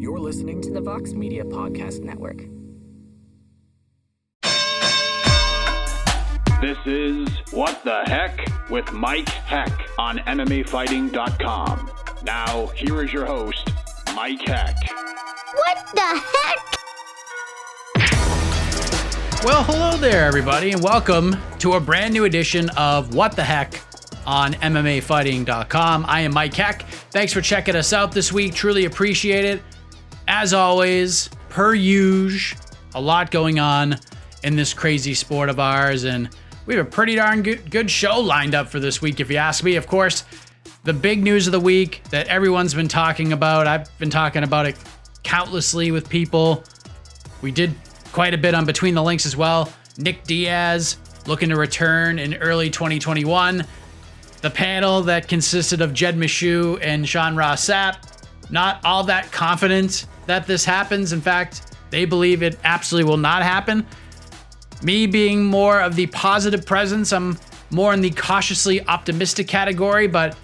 You're listening to the Vox Media Podcast Network. This is What the Heck with Mike Heck on MMAfighting.com. Now, here is your host, Mike Heck. What the heck? Well, hello there, everybody, and welcome to a brand new edition of What the Heck on MMAfighting.com. I am Mike Heck. Thanks for checking us out this week. Truly appreciate it. As always, per usual, a lot going on in this crazy sport of ours, and we have a pretty darn good show lined up for this week, if you ask me. Of course, the big news of the week that everyone's been talking about, I've been talking about it countlessly with people. We did quite a bit on Between the Links as well. Nick Diaz looking to return in early 2021. The panel that consisted of Jed Meshew and Sijara Sept, not all that confident that this happens. In fact, they believe it absolutely will not happen. Me being more of the positive presence, I'm more in the cautiously optimistic category, but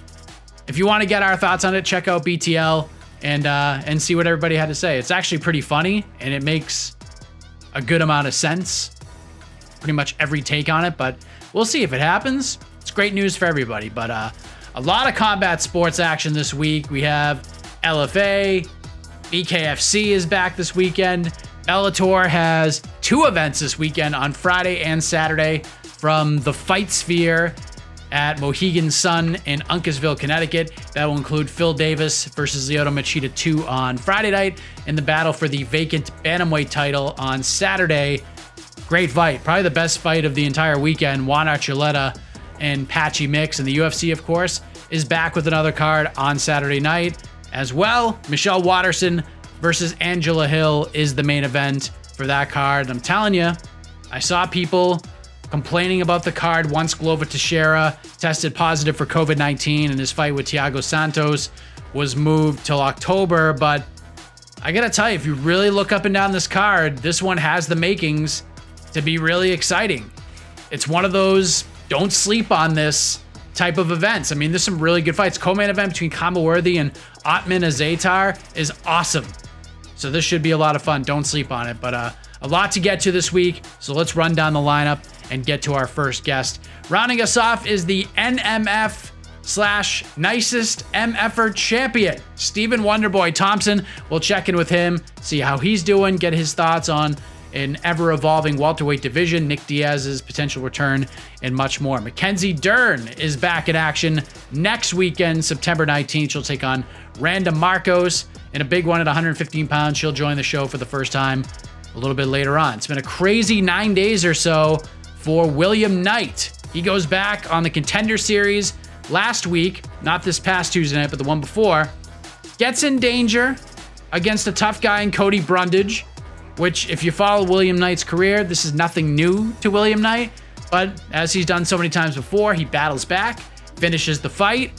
if you want to get our thoughts on it, check out BTL and see what everybody had to say. It's actually pretty funny, and it makes a good amount of sense. Pretty much every take on it, but we'll see if it happens. It's great news for everybody, but a lot of combat sports action this week. We have LFA, BKFC is back this weekend. Bellator has two events this weekend on Friday and Saturday from the Fight Sphere at Mohegan Sun in Uncasville, Connecticut. That will include Phil Davis versus Lyoto Machida 2 on Friday night and the battle for the vacant bantamweight title on Saturday. Great fight. Probably the best fight of the entire weekend. Juan Archuleta and Patchy Mix. And the UFC, of course, is back with another card on Saturday night as well. Michelle Waterson versus Angela Hill is the main event for that card. And I'm telling you, I saw people complaining about the card once Glover Teixeira tested positive for COVID-19 and his fight with Thiago Santos was moved till October. But I gotta tell you, if you really look up and down this card, this one has the makings to be really exciting. It's one of those don't sleep on this type of events. I mean, there's some really good fights. Co-main event between Kama Worthy and Otman Azatar is awesome. So this should be a lot of fun. Don't sleep on it. But a lot to get to this week. So let's run down the lineup and get to our first guest. Rounding us off is the NMF/nicest MFer champion, Stephen Wonderboy Thompson. We'll check in with him, see how he's doing, get his thoughts on an ever-evolving welterweight division, Nick Diaz's potential return, and much more. Mackenzie Dern is back in action next weekend, September 19th. She'll take on Randa Markos in a big one at 115 pounds. She'll join the show for the first time a little bit later on. It's been a crazy 9 days or so for William Knight. He goes back on the Contender Series last week, not this past Tuesday night, but the one before. Gets in danger against a tough guy in Cody Brundage, which, if you follow William Knight's career, this is nothing new to William Knight. But as he's done so many times before, he battles back, finishes the fight.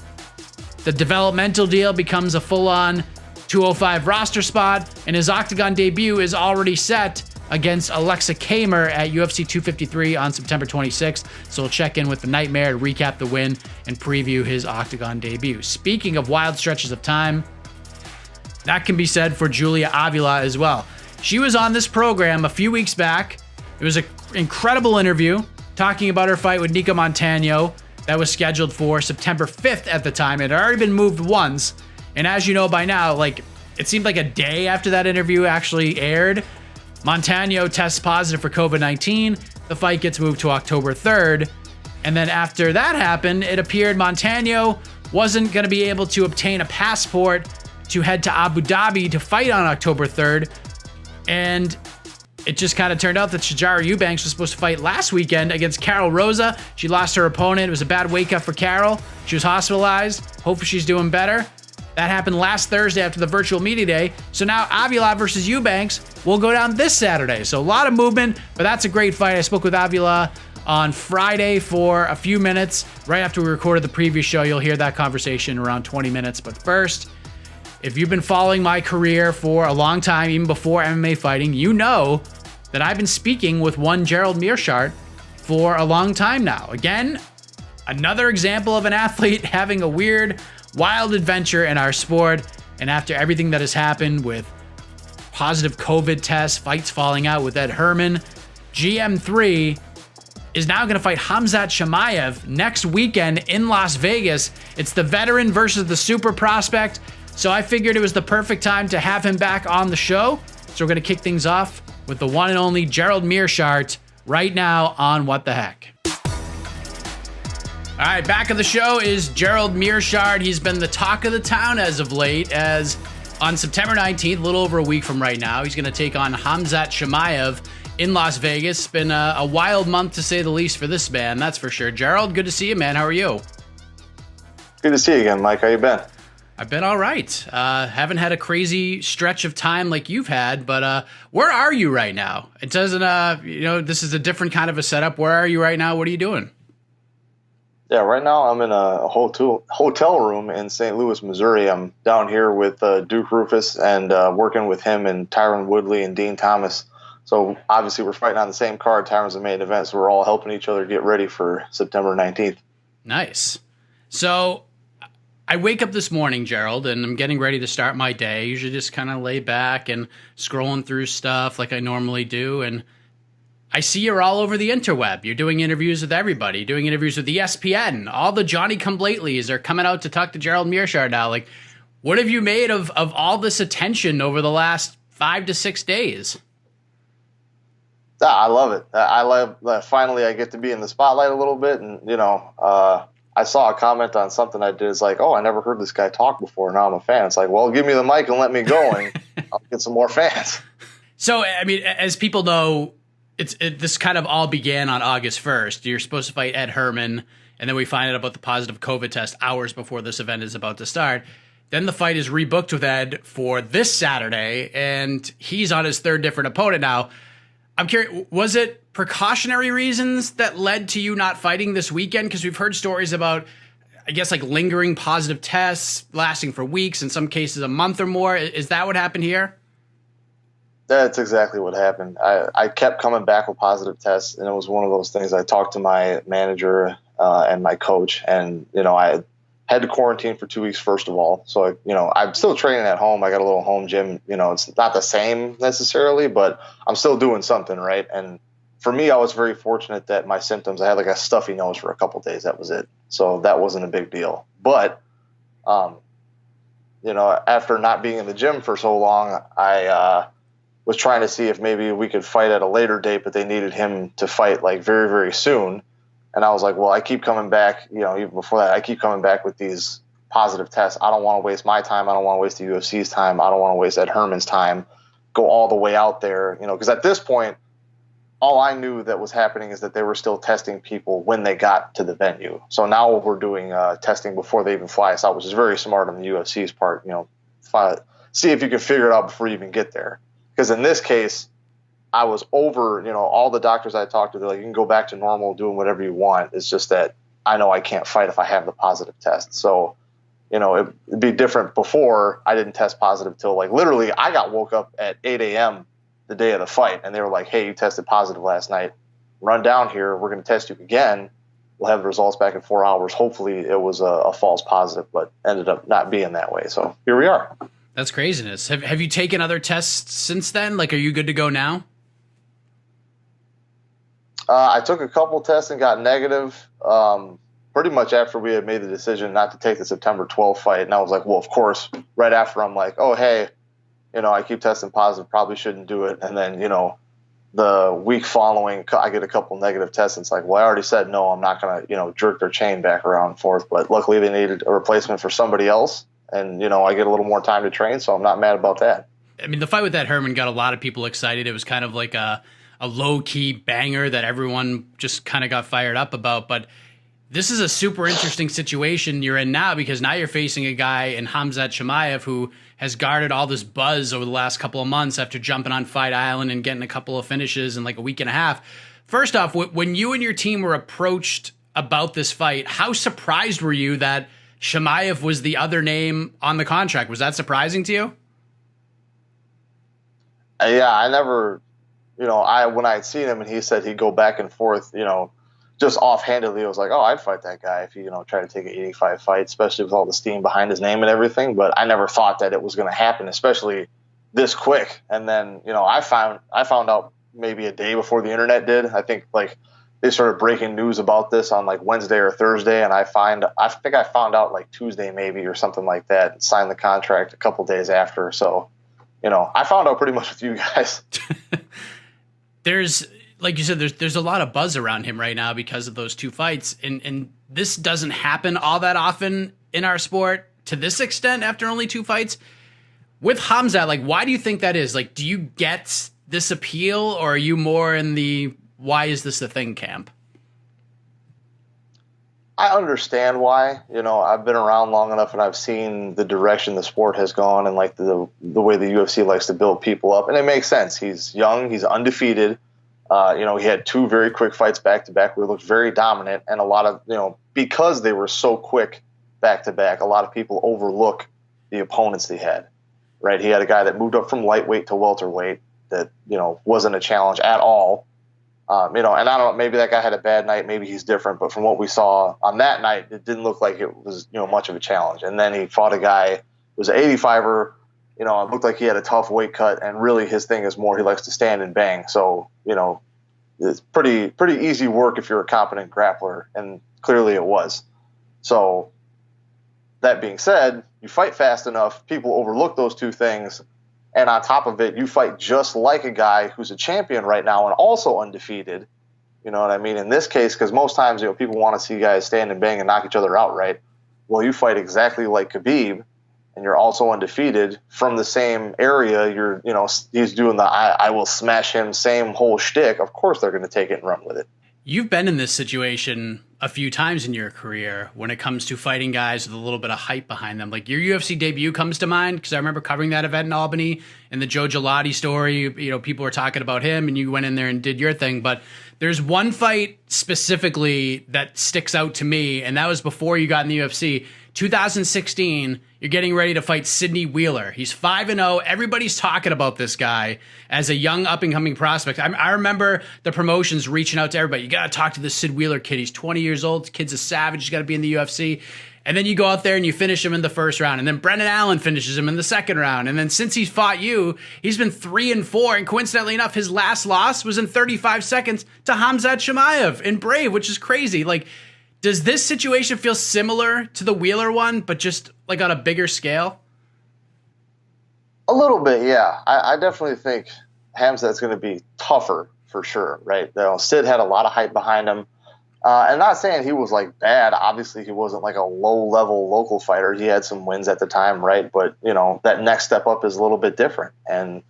The developmental deal becomes a full-on 205 roster spot, and his Octagon debut is already set against Aleksa Camur at UFC 253 on September 26th. So we'll check in with the Nightmare to recap the win and preview his Octagon debut. Speaking of wild stretches of time, that can be said for Julia Avila as well. She was on this program a few weeks back. It was an incredible interview talking about her fight with Nicco Montaño that was scheduled for September 5th at the time. It had already been moved once. And as you know by now, it seemed like a day after that interview actually aired, Montaño tests positive for COVID-19. The fight gets moved to October 3rd. And then after that happened, it appeared Montaño wasn't going to be able to obtain a passport to head to Abu Dhabi to fight on October 3rd. And it just kind of turned out that Sijara Eubanks was supposed to fight last weekend against Carol Rosa. She lost her opponent. It was a bad wake-up for Carol. She was hospitalized. Hopefully she's doing better. That happened last Thursday after the virtual media day. So now Avila versus Eubanks will go down this Saturday. So a lot of movement, but that's a great fight. I spoke with Avila on Friday for a few minutes. Right after we recorded the previous show, you'll hear that conversation around 20 minutes. But first, if you've been following my career for a long time, even before MMA fighting, you know that I've been speaking with one Gerald Meerschaert for a long time now. Again, another example of an athlete having a weird, wild adventure in our sport. And after everything that has happened with positive COVID test, fights falling out with Ed Herman. GM3 is now going to fight Khamzat Chimaev next weekend in Las Vegas. It's the veteran versus the super prospect. So I figured it was the perfect time to have him back on the show. So we're going to kick things off with the one and only Gerald Meerschaert right now on What the Heck. All right, back of the show is Gerald Meerschaert. He's been the talk of the town as of late, as on September 19th, a little over a week from right now, he's going to take on Khamzat Chimaev in Las Vegas. It's been a wild month, to say the least, for this man, that's for sure. Gerald, good to see you, man. How are you? Good to see you again, Mike. How you been? I've been all right. Haven't had a crazy stretch of time like you've had, but where are you right now? It doesn't, this is a different kind of a setup. Where are you right now? What are you doing? Yeah, right now I'm in a hotel room in St. Louis, Missouri. I'm down here with Duke Rufus and working with him and Tyron Woodley and Dean Thomas. So obviously we're fighting on the same card. Tyron's the main event, so we're all helping each other get ready for September 19th. Nice. So I wake up this morning, Gerald, and I'm getting ready to start my day. I usually just kind of lay back and scrolling through stuff like I normally do, and I see you're all over the interweb. You're doing interviews with everybody, doing interviews with ESPN. All the Johnny-come-latelys are coming out to talk to Gerald Meerschaert now. Like, what have you made of all this attention over the last 5 to 6 days? I love it. I love that finally I get to be in the spotlight a little bit. And, I saw a comment on something I did. It's like, oh, I never heard this guy talk before. Now I'm a fan. It's like, well, give me the mic and let me go, and I'll get some more fans. So, I mean, as people know, this kind of all began on August 1st. You're supposed to fight Ed Herman, and then we find out about the positive COVID test hours before this event is about to start. Then the fight is rebooked with Ed for this Saturday, and he's on his third different opponent now. I'm curious, was it precautionary reasons that led to you not fighting this weekend? Because we've heard stories about, I guess, like lingering positive tests lasting for weeks, in some cases a month or more. Is that what happened here? That's exactly what happened. I kept coming back with positive tests, and it was one of those things. I talked to my manager and my coach, and, I had to quarantine for 2 weeks, first of all. So, I'm still training at home. I got a little home gym. It's not the same necessarily, but I'm still doing something, right? And for me, I was very fortunate that my symptoms, I had like a stuffy nose for a couple of days. That was it. So that wasn't a big deal. But, after not being in the gym for so long, I was trying to see if maybe we could fight at a later date, but they needed him to fight like very, very soon. And I was like, well, I keep coming back, even before that, I keep coming back with these positive tests. I don't want to waste my time. I don't want to waste the UFC's time. I don't want to waste Ed Herman's time, go all the way out there, because at this point, all I knew that was happening is that they were still testing people when they got to the venue. So now we're doing testing before they even fly us out, which is very smart on the UFC's part, see if you can figure it out before you even get there. Because in this case, I was over, all the doctors I talked to, they're like, you can go back to normal, doing whatever you want. It's just that I know I can't fight if I have the positive test. So, it'd be different before. I didn't test positive till like literally I got woke up at 8 a.m. the day of the fight. And they were like, hey, you tested positive last night. Run down here. We're going to test you again. We'll have the results back in 4 hours. Hopefully it was a false positive, but ended up not being that way. So here we are. That's craziness. Have you taken other tests since then? Like, are you good to go now? I took a couple tests and got negative pretty much after we had made the decision not to take the September 12th fight. And I was like, well, of course, right after I'm like, oh, hey, I keep testing positive, probably shouldn't do it. And then, the week following, I get a couple negative tests. And it's like, well, I already said, no, I'm not going to, jerk their chain back around and forth. But luckily they needed a replacement for somebody else. And, I get a little more time to train, so I'm not mad about that. I mean, the fight with Ed Herman got a lot of people excited. It was kind of like a low-key banger that everyone just kind of got fired up about. But this is a super interesting situation you're in now, because now you're facing a guy in Khamzat Chimaev who has garnered all this buzz over the last couple of months after jumping on Fight Island and getting a couple of finishes in like a week and a half. First off, when you and your team were approached about this fight, how surprised were you that Chimaev was the other name on the contract? Was that surprising to you? Yeah, I never, when I had seen him and he said he'd go back and forth, just offhandedly, I was like, oh, I'd fight that guy if he, tried to take an 85 fight, especially with all the steam behind his name and everything. But I never thought that it was going to happen, especially, this quick. And then, I found out maybe a day before the internet did. I think like they started breaking news about this on like Wednesday or Thursday. And I think I found out like Tuesday maybe or something like that, and signed the contract a couple days after. So, I found out pretty much with you guys. There's, like you said, there's a lot of buzz around him right now because of those two fights. And this doesn't happen all that often in our sport to this extent after only two fights. With Khamzat, like, why do you think that is? Like, do you get this appeal, or are you more in the why is this a thing camp? I understand why. I've been around long enough and I've seen the direction the sport has gone and like the way the UFC likes to build people up. And it makes sense. He's young. He's undefeated. He had two very quick fights back to back where he looked very dominant, and a lot of, because they were so quick back to back, a lot of people overlook the opponents they had, right? He had a guy that moved up from lightweight to welterweight that, wasn't a challenge at all. And I don't know, maybe that guy had a bad night, maybe he's different, but from what we saw on that night, it didn't look like it was, much of a challenge. And then he fought a guy who was an 85er, it looked like he had a tough weight cut, and really his thing is more he likes to stand and bang. So, it's pretty easy work if you're a competent grappler, and clearly it was. So that being said, you fight fast enough, people overlook those two things. And on top of it, you fight just like a guy who's a champion right now and also undefeated. You know what I mean? In this case, because most times, people want to see guys stand and bang and knock each other out, right? Well, you fight exactly like Khabib, and you're also undefeated from the same area. He's doing the I will smash him, same whole shtick. Of course, they're going to take it and run with it. You've been in this situation a few times in your career when it comes to fighting guys with a little bit of hype behind them. Like your UFC debut comes to mind because I remember covering that event in Albany and the Joe Gelati story. People were talking about him and you went in there and did your thing. But there's one fight specifically that sticks out to me, and that was before you got in the UFC. 2016, you're getting ready to fight Sidney Wheeler. He's 5-0. Everybody's talking about this guy as a young up-and-coming prospect. I remember the promotions reaching out to everybody. You got to talk to this Sid Wheeler kid. He's 20 years old. The kid's a savage. He's got to be in the UFC. And then you go out there and you finish him in the first round. And then Brendan Allen finishes him in the second round. And then since he's fought you, he's been 3-4. And coincidentally enough, his last loss was in 35 seconds to Khamzat Chimaev in Brave, which is crazy. Like, does this situation feel similar to the Wheeler one, but just like on a bigger scale? A little bit, yeah. I definitely think Khamzat's going to be tougher for sure, right? Sid had a lot of hype behind him. And not saying he was like bad. Obviously, he wasn't like a low-level local fighter. He had some wins at the time, right? But, that next step up is a little bit different. And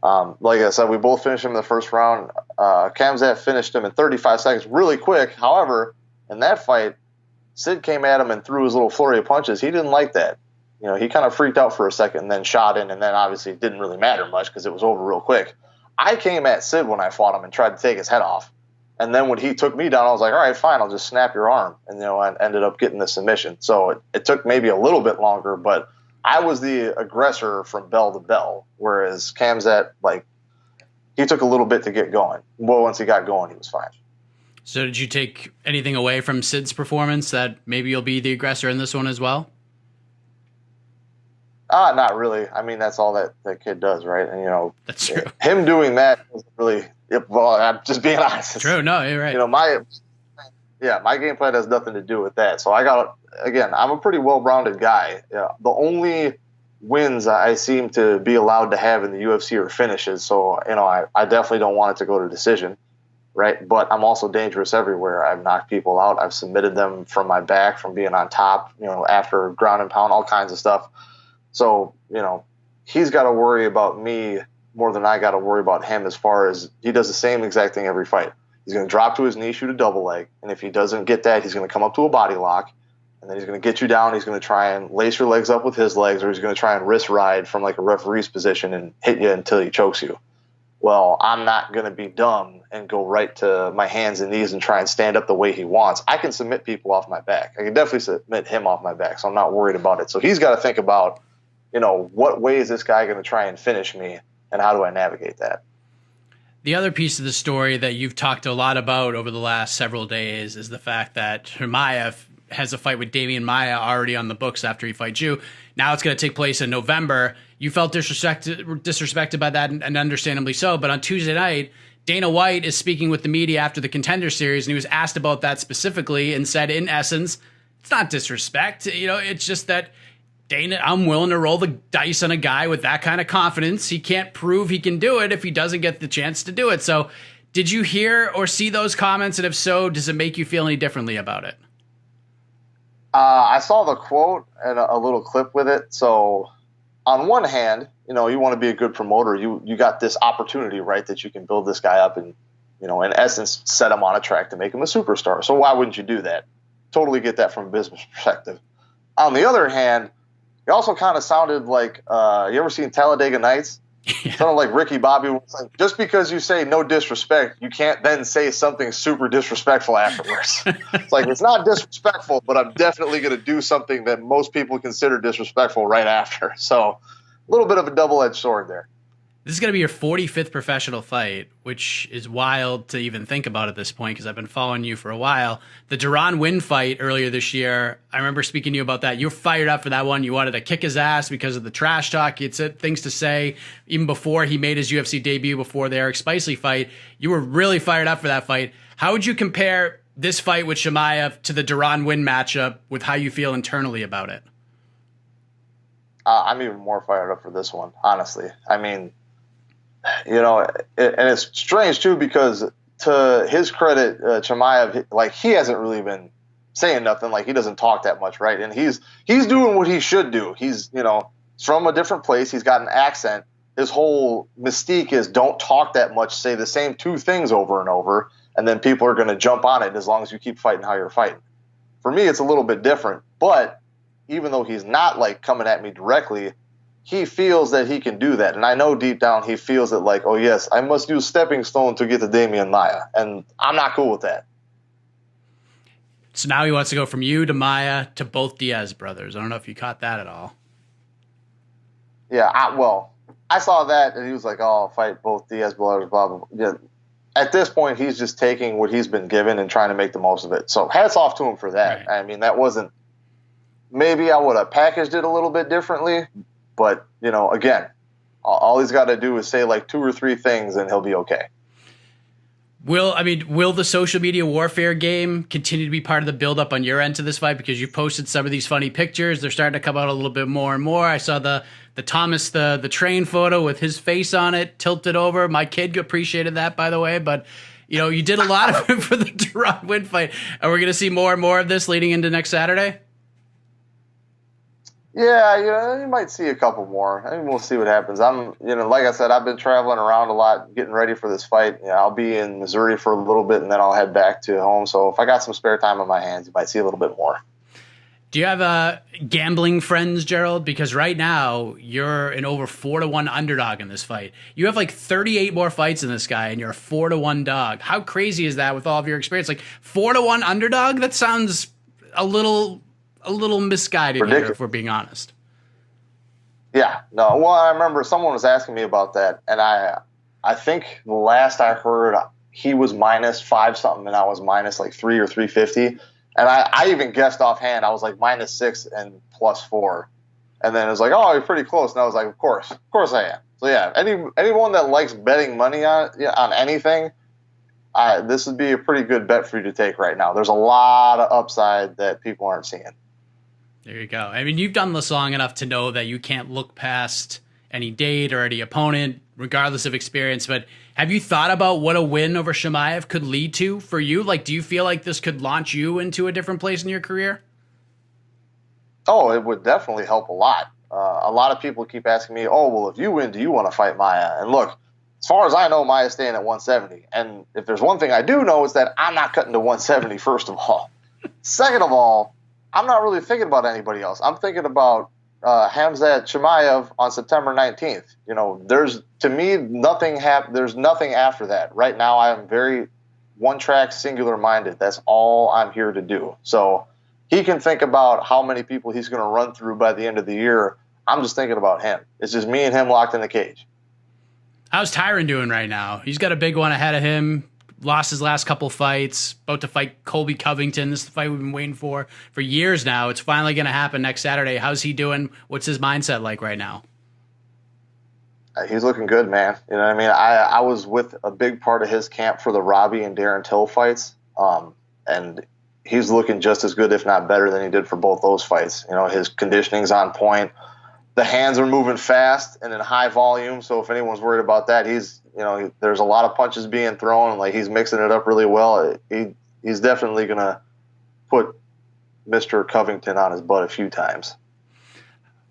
like I said, we both finished him in the first round. Khamzat finished him in 35 seconds really quick. However, in that fight, Sid came at him and threw his little flurry of punches. He didn't like that. He kind of freaked out for a second and then shot in, and then obviously it didn't really matter much because it was over real quick. I came at Sid when I fought him and tried to take his head off. And then when he took me down, I was like, all right, fine, I'll just snap your arm. And, I ended up getting the submission. So it took maybe a little bit longer, but I was the aggressor from bell to bell, whereas Khamzat, he took a little bit to get going. Well, once he got going, he was fine. So did you take anything away from Sid's performance that maybe you'll be the aggressor in this one as well? Not really. I mean, that's all that kid does, right? And, that's true. Him doing that wasn't really, well, I'm just being honest. True. No, you're right. My game plan has nothing to do with that. So I'm a pretty well-rounded guy. The only wins I seem to be allowed to have in the UFC are finishes. So, I definitely don't want it to go to decision. Right. But I'm also dangerous everywhere. I've knocked people out. I've submitted them from my back, from being on top, after ground and pound, all kinds of stuff. So, he's got to worry about me more than I got to worry about him, as far as he does the same exact thing every fight. He's going to drop to his knee, shoot a double leg. And if he doesn't get that, he's going to come up to a body lock. And then he's going to get you down. He's going to try and lace your legs up with his legs, or he's going to try and wrist ride from like a referee's position and hit you until he chokes you. Well, I'm not going to be dumb and go right to my hands and knees and try and stand up the way he wants. I can submit people off my back. I can definitely submit him off my back, so I'm not worried about it. So he's got to think about, what way is this guy going to try and finish me, and how do I navigate that? The other piece of the story that you've talked a lot about over the last several days is the fact that Chimaev has a fight with Damian Maia already on the books after he fights you. Now it's going to take place in November. You felt disrespected by that, and understandably so. But on Tuesday night, Dana White is speaking with the media after the Contender Series, and he was asked about that specifically and said, in essence, it's not disrespect. It's just that I'm willing to roll the dice on a guy with that kind of confidence. He can't prove he can do it if he doesn't get the chance to do it. So did you hear or see those comments? And if so, does it make you feel any differently about it? I saw the quote and a little clip with it. So on one hand, you want to be a good promoter. You got this opportunity, right, that you can build this guy up and, in essence, set him on a track to make him a superstar. So why wouldn't you do that? Totally get that from a business perspective. On the other hand, it also kind of sounded like, you ever seen Talladega Nights? Yeah. Sounded like Ricky Bobby was like, just because you say no disrespect, you can't then say something super disrespectful afterwards. It's like, it's not disrespectful, but I'm definitely going to do something that most people consider disrespectful right after. So a little bit of a double-edged sword there. This is going to be your 45th professional fight, which is wild to even think about at this point because I've been following you for a while. The Duran Win fight earlier this year, I remember speaking to you about that. You were fired up for that one. You wanted to kick his ass because of the trash talk. You had things to say even before he made his UFC debut, before the Eric Spicely fight. You were really fired up for that fight. How would you compare this fight with Chimaev to the Duran Win matchup with how you feel internally about it? I'm even more fired up for this one, honestly. I mean, and it's strange too because to his credit, Chimaev, he hasn't really been saying nothing. He doesn't talk that much, right? And he's doing what he should do. He's from a different place. He's got an accent. His whole mystique is don't talk that much. Say the same two things over and over, and then people are going to jump on it as long as you keep fighting how you're fighting. For me, it's a little bit different. But even though he's not coming at me directly, he feels that he can do that. And I know deep down he feels that oh yes, I must use stepping stone to get to Damian Maia. And I'm not cool with that. So now he wants to go from you to Maia to both Diaz brothers. I don't know if you caught that at all. Yeah, I saw that and he was like, oh, I'll fight both Diaz brothers, blah, blah, blah. Yeah. At this point, he's just taking what he's been given and trying to make the most of it. So hats off to him for that. Right. I mean, that wasn't, maybe I would have packaged it a little bit differently. But, again, all he's got to do is say 2 or 3 things and he'll be okay. Will the social media warfare game continue to be part of the build-up on your end to this fight? Because you posted some of these funny pictures. They're starting to come out a little bit more and more. I saw the Thomas, the train photo with his face on it, tilted over. My kid appreciated that, by the way. But, you did a lot of it for the Duran Win fight. Are we going to see more and more of this leading into next Saturday? Yeah, you might see a couple more. I mean, we'll see what happens. Like I said, I've been traveling around a lot, getting ready for this fight. I'll be in Missouri for a little bit, and then I'll head back to home. So if I got some spare time on my hands, you might see a little bit more. Do you have gambling friends, Gerald? Because right now you're an over 4-1 underdog in this fight. You have 38 more fights in this guy, and you're a 4-1 dog. How crazy is that with all of your experience? 4-1 underdog? That sounds a little misguided here, if we're being honest. Yeah, no. Well, I remember someone was asking me about that, and I think the last I heard he was -5 something, and I was -3 or 350. And I even guessed offhand. I was -6 and +4, and then it was oh, you're pretty close. And I was like, of course I am. So yeah, anyone that likes betting money on anything, this would be a pretty good bet for you to take right now. There's a lot of upside that people aren't seeing. There you go. I mean, you've done this long enough to know that you can't look past any date or any opponent, regardless of experience. But have you thought about what a win over Chimaev could lead to for you? Do you feel like this could launch you into a different place in your career? Oh, it would definitely help a lot. A lot of people keep asking me, oh, well, if you win, do you want to fight Maia? And look, as far as I know, Maia's staying at 170. And if there's one thing I do know, is that I'm not cutting to 170, first of all. Second of all, I'm not really thinking about anybody else. I'm thinking about Khamzat Chimaev on September 19th. There's nothing after that. Right now, I am very one-track, singular-minded. That's all I'm here to do. So he can think about how many people he's going to run through by the end of the year. I'm just thinking about him. It's just me and him locked in the cage. How's Tyron doing right now? He's got a big one ahead of him. lost his last couple fights, about to fight Colby Covington. This is the fight we've been waiting for years now. It's finally going to happen next Saturday. How's he doing? What's his mindset like right now? He's looking good, man. You know what I mean? I was with a big part of his camp for the Robbie and Darren Till fights, and he's looking just as good, if not better, than he did for both those fights. You know, his conditioning's on point. The hands are moving fast and in high volume, so if anyone's worried about that, there's a lot of punches being thrown, and like he's mixing it up really well. He's definitely going to put Mr. Covington on his butt a few times.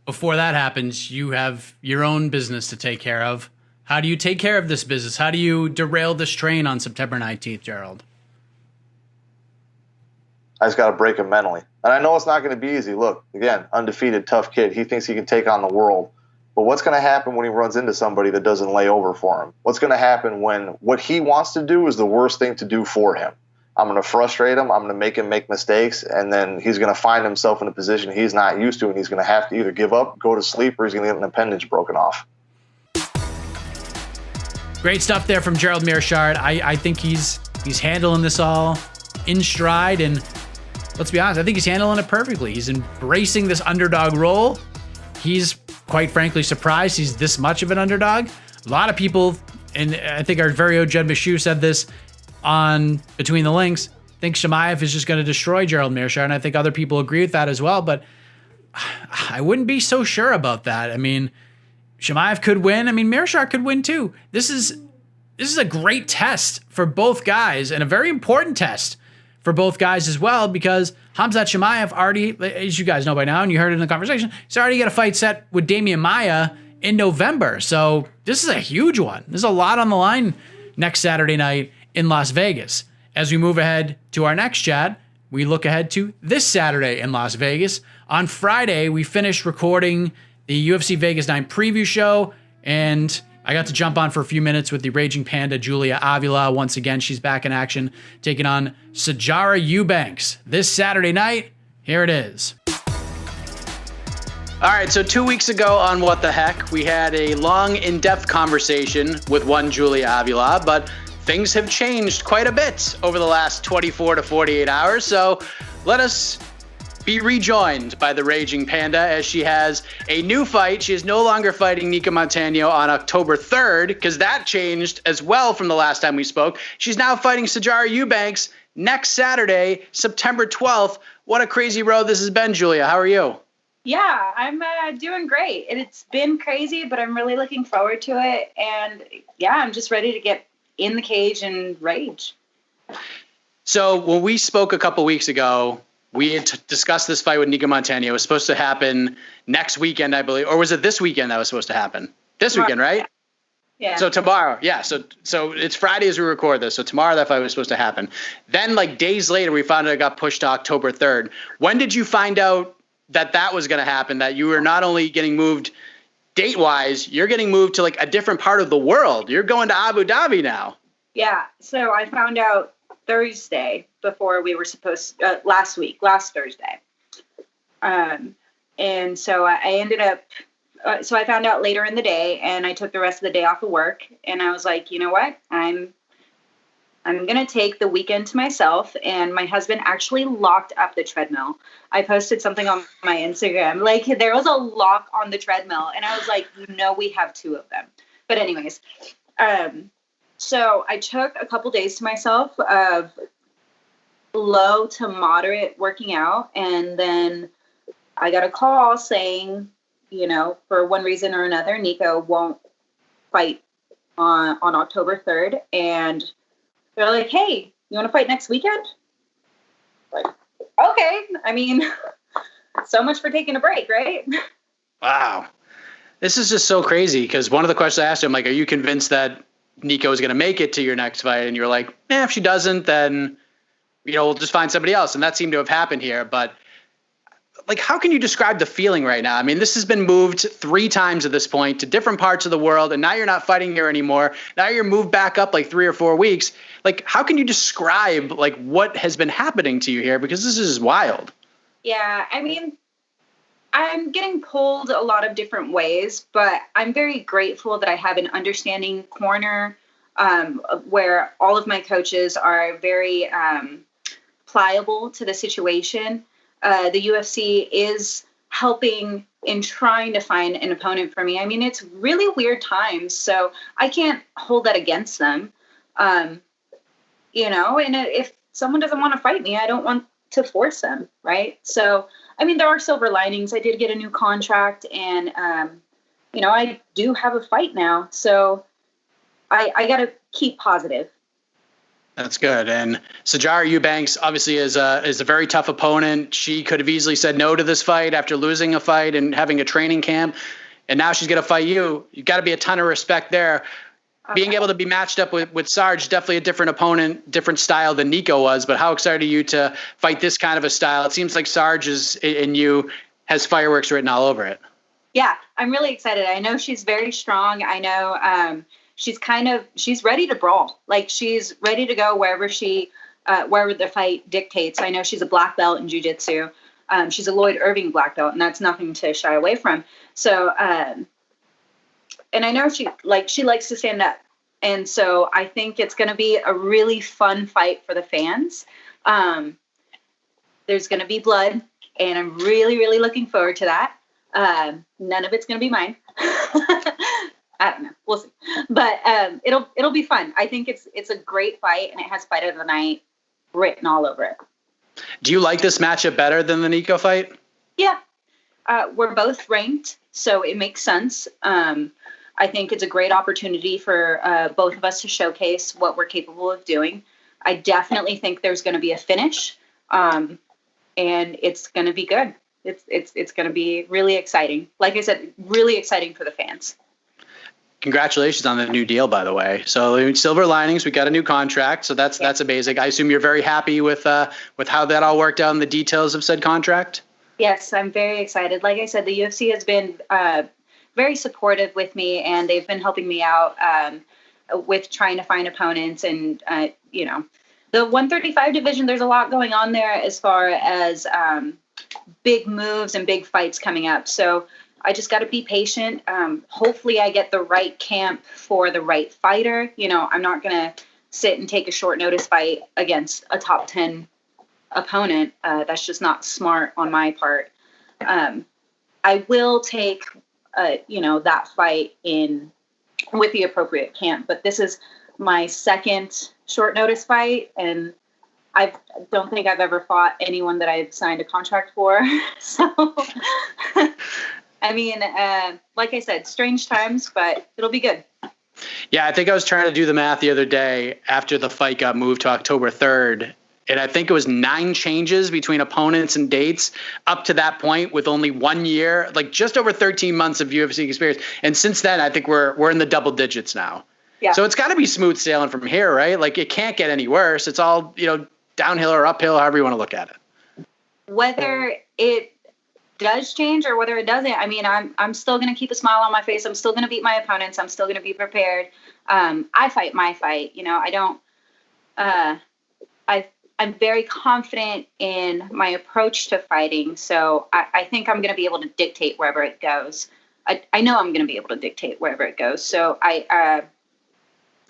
Before that happens, you have your own business to take care of. How do you take care of this business? How do you derail this train on September 19th, Gerald? I just got to break him mentally. And I know it's not going to be easy. Look, again, undefeated, tough kid. He thinks he can take on the world. But what's going to happen when he runs into somebody that doesn't lay over for him? What's going to happen when what he wants to do is the worst thing to do for him? I'm going to frustrate him. I'm going to make him make mistakes. And then he's going to find himself in a position he's not used to. And he's going to have to either give up, go to sleep, or he's going to get an appendage broken off. Great stuff there from Gerald Meerschaert. I think he's handling this all in stride, and let's be honest, I think he's handling it perfectly. He's embracing this underdog role. He's quite frankly surprised he's this much of an underdog. A lot of people, and I think our very own Jed Meshew said this on Between the Links, think Chimaev is just going to destroy Gerald Meerschaert, and I think other people agree with that as well, but I wouldn't be so sure about that. I mean, Chimaev could win. I mean, Meerchaert could win too. This is a great test for both guys, and a very important test for both guys as well, because Khamzat Chimaev already, as you guys know by now, and you heard it in the conversation, he's already got a fight set with Damian Maia in November. So this is a huge one. There's a lot on the line next Saturday night in Las Vegas. As we move ahead to our next chat, we look ahead to this Saturday in Las Vegas. On Friday, we finished recording the UFC Vegas 9 preview show, and I got to jump on for a few minutes with the Raging Panda, Julia Avila. Once again, she's back in action, taking on Sijara Eubanks this Saturday night. Here it is. All right, so 2 weeks ago on What the Heck, we had a long, in-depth conversation with one Julia Avila, but things have changed quite a bit over the last 24 to 48 hours, so let us be rejoined by the Raging Panda as she has a new fight. She is no longer fighting Nika Montano on October 3rd, because that changed as well from the last time we spoke. She's now fighting Sijara Eubanks next Saturday, September 12th. What a crazy road this has been, Julia. How are you? Yeah, I'm doing great. It's been crazy, but I'm really looking forward to it. And yeah, I'm just ready to get in the cage and rage. So when we spoke a couple weeks ago, we had discussed this fight with Nika Montano. It was supposed to happen next weekend, I believe. Or was it this weekend that was supposed to happen? This weekend, right? Yeah. So tomorrow. Yeah. So it's Friday as we record this. So tomorrow that fight was supposed to happen. Then like days later, we found out it got pushed to October 3rd. When did you find out that was going to happen? That you were not only getting moved date-wise, you're getting moved to like a different part of the world. You're going to Abu Dhabi now. Yeah. So I found out Thursday before we were supposed last Thursday. And so I ended up, so I found out later in the day, and I took the rest of the day off of work, and I was like, you know what? I'm going to take the weekend to myself. And my husband actually locked up the treadmill. I posted something on my Instagram, like there was a lock on the treadmill, and I was like, we have two of them. But anyways, so I took a couple days to myself of low to moderate working out. And then I got a call saying, for one reason or another, Nico won't fight on October 3rd. And they're like, hey, you want to fight next weekend? Like, okay. I mean, so much for taking a break, right? Wow. This is just so crazy, because one of the questions I asked him, like, are you convinced that Nico is going to make it to your next fight? And you're like, if she doesn't, then, we'll just find somebody else. And that seemed to have happened here. But like, how can you describe the feeling right now? I mean, this has been moved 3 times at this point to different parts of the world, and now you're not fighting here anymore. Now you're moved back up like 3 or 4 weeks. Like, how can you describe like what has been happening to you here? Because this is wild. Yeah, I mean, I'm getting pulled a lot of different ways, but I'm very grateful that I have an understanding corner where all of my coaches are very pliable to the situation. The UFC is helping in trying to find an opponent for me. I mean, it's really weird times, so I can't hold that against them. And if someone doesn't want to fight me, I don't want to force them, right? So, I mean, there are silver linings. I did get a new contract, and, I do have a fight now. So I got to keep positive. That's good. And Sijara Eubanks obviously is a very tough opponent. She could have easily said no to this fight after losing a fight and having a training camp. And now she's going to fight you. You've got to be a ton of respect there. Okay. Being able to be matched up with Sarge, definitely a different opponent, different style than Nico was. But how excited are you to fight this kind of a style? It seems like Sarge has fireworks written all over it. Yeah, I'm really excited. I know she's very strong. I know she's ready to brawl. Like, she's ready to go wherever the fight dictates. I know she's a black belt in jiu-jitsu. She's a Lloyd Irving black belt, and that's nothing to shy away from. So, and I know she likes to stand up. And so I think it's going to be a really fun fight for the fans. There's going to be blood, and I'm really, really looking forward to that. None of it's going to be mine. I don't know. We'll see. But it'll be fun. I think it's a great fight, and it has fight of the night written all over it. Do you like this matchup better than the Nico fight? Yeah. We're both ranked, so it makes sense. I think it's a great opportunity for both of us to showcase what we're capable of doing. I definitely think there's going to be a finish, and it's going to be good. It's going to be really exciting. Like I said, really exciting for the fans. Congratulations on the new deal, by the way. So silver linings, we got a new contract. So that's amazing. I assume you're very happy with how that all worked out and the details of said contract. Yes, I'm very excited. Like I said, the UFC has been very supportive with me, and they've been helping me out with trying to find opponents. And, the 135 division, there's a lot going on there as far as big moves and big fights coming up. So I just got to be patient. Hopefully I get the right camp for the right fighter. I'm not going to sit and take a short notice fight against a top 10 opponent. That's just not smart on my part. I will take, that fight with the appropriate camp, but this is my second short notice fight, and I don't think I've ever fought anyone that I've signed a contract for. So, I mean, like I said, strange times, but it'll be good. Yeah, I think I was trying to do the math the other day after the fight got moved to October 3rd. And I think it was 9 changes between opponents and dates up to that point, with only 1 year, like just over 13 months of UFC experience. And since then, I think we're in the double digits now. Yeah. So it's got to be smooth sailing from here, right? Like, it can't get any worse. It's all, downhill or uphill, however you want to look at it. Whether it does change or whether it doesn't, I mean, I'm still going to keep a smile on my face. I'm still going to beat my opponents. I'm still going to be prepared. I fight my fight. I'm very confident in my approach to fighting. So I think I'm going to be able to dictate wherever it goes. I know I'm going to be able to dictate wherever it goes. So I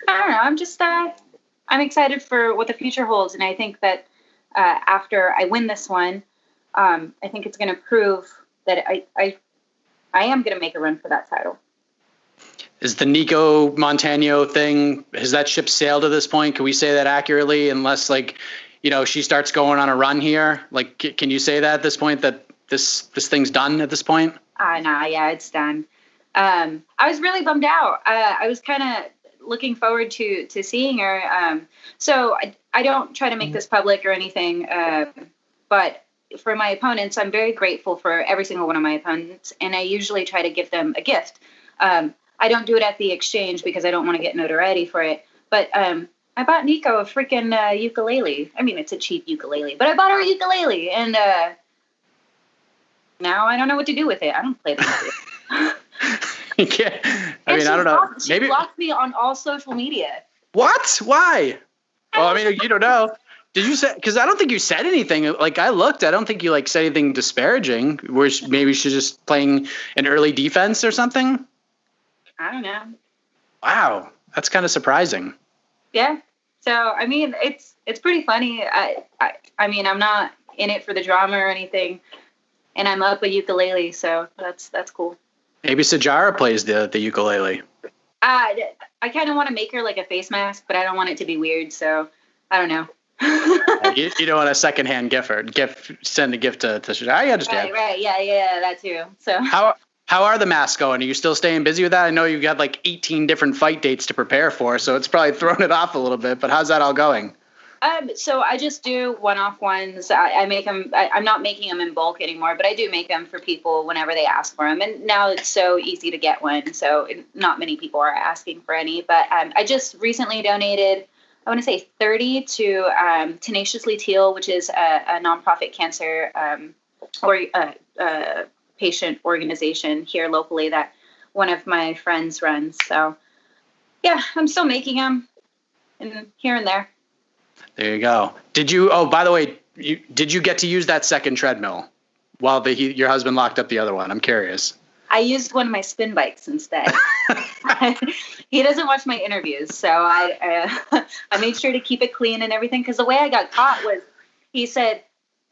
don't know. I'm just, I'm excited for what the future holds. And I think that after I win this one, I think it's going to prove that I am going to make a run for that title. Is the Nico Montano thing, has that ship sailed at this point? Can we say that accurately? Unless she starts going on a run here. Like, can you say that at this point, that this thing's done at this point? Yeah, it's done. I was really bummed out. I was kind of looking forward to seeing her. So I don't try to make this public or anything. But for my opponents, I'm very grateful for every single one of my opponents. And I usually try to give them a gift. I don't do it at the exchange because I don't want to get notoriety for it. But I bought Nico a freaking ukulele. I mean, it's a cheap ukulele, but I bought her a ukulele. And now I don't know what to do with it. I don't play the ukulele. You can't. I don't know. She blocked me on all social media. What? Why? Well, you don't know. Did you say? Because I don't think you said anything. Like, I looked. I don't think you said anything disparaging. Where maybe she's just playing an early defense or something. I don't know. Wow. That's kind of surprising. Yeah. So, I mean, it's pretty funny. I mean, I'm not in it for the drama or anything, and I'm up a ukulele, so that's cool. Maybe Sijara plays the ukulele. I kind of want to make her like a face mask, but I don't want it to be weird, so I don't know. You don't want a secondhand send a gift to Sijara. I understand. Right. Yeah, that too. So How are the masks going? Are you still staying busy with that? I know you've got like 18 different fight dates to prepare for, so it's probably thrown it off a little bit, but how's that all going? So I just do one-off ones. I make them. I'm not making them in bulk anymore, but I do make them for people whenever they ask for them. And now it's so easy to get one, so not many people are asking for any. But I just recently donated, I want to say 30 to Tenaciously Teal, which is a nonprofit cancer patient organization here locally that one of my friends runs. So yeah, I'm still making them and here and there. There you go. By the way, did you get to use that second treadmill while your husband locked up the other one? I'm curious. I used one of my spin bikes instead. He doesn't watch my interviews, so I made sure to keep it clean and everything, because the way I got caught was he said,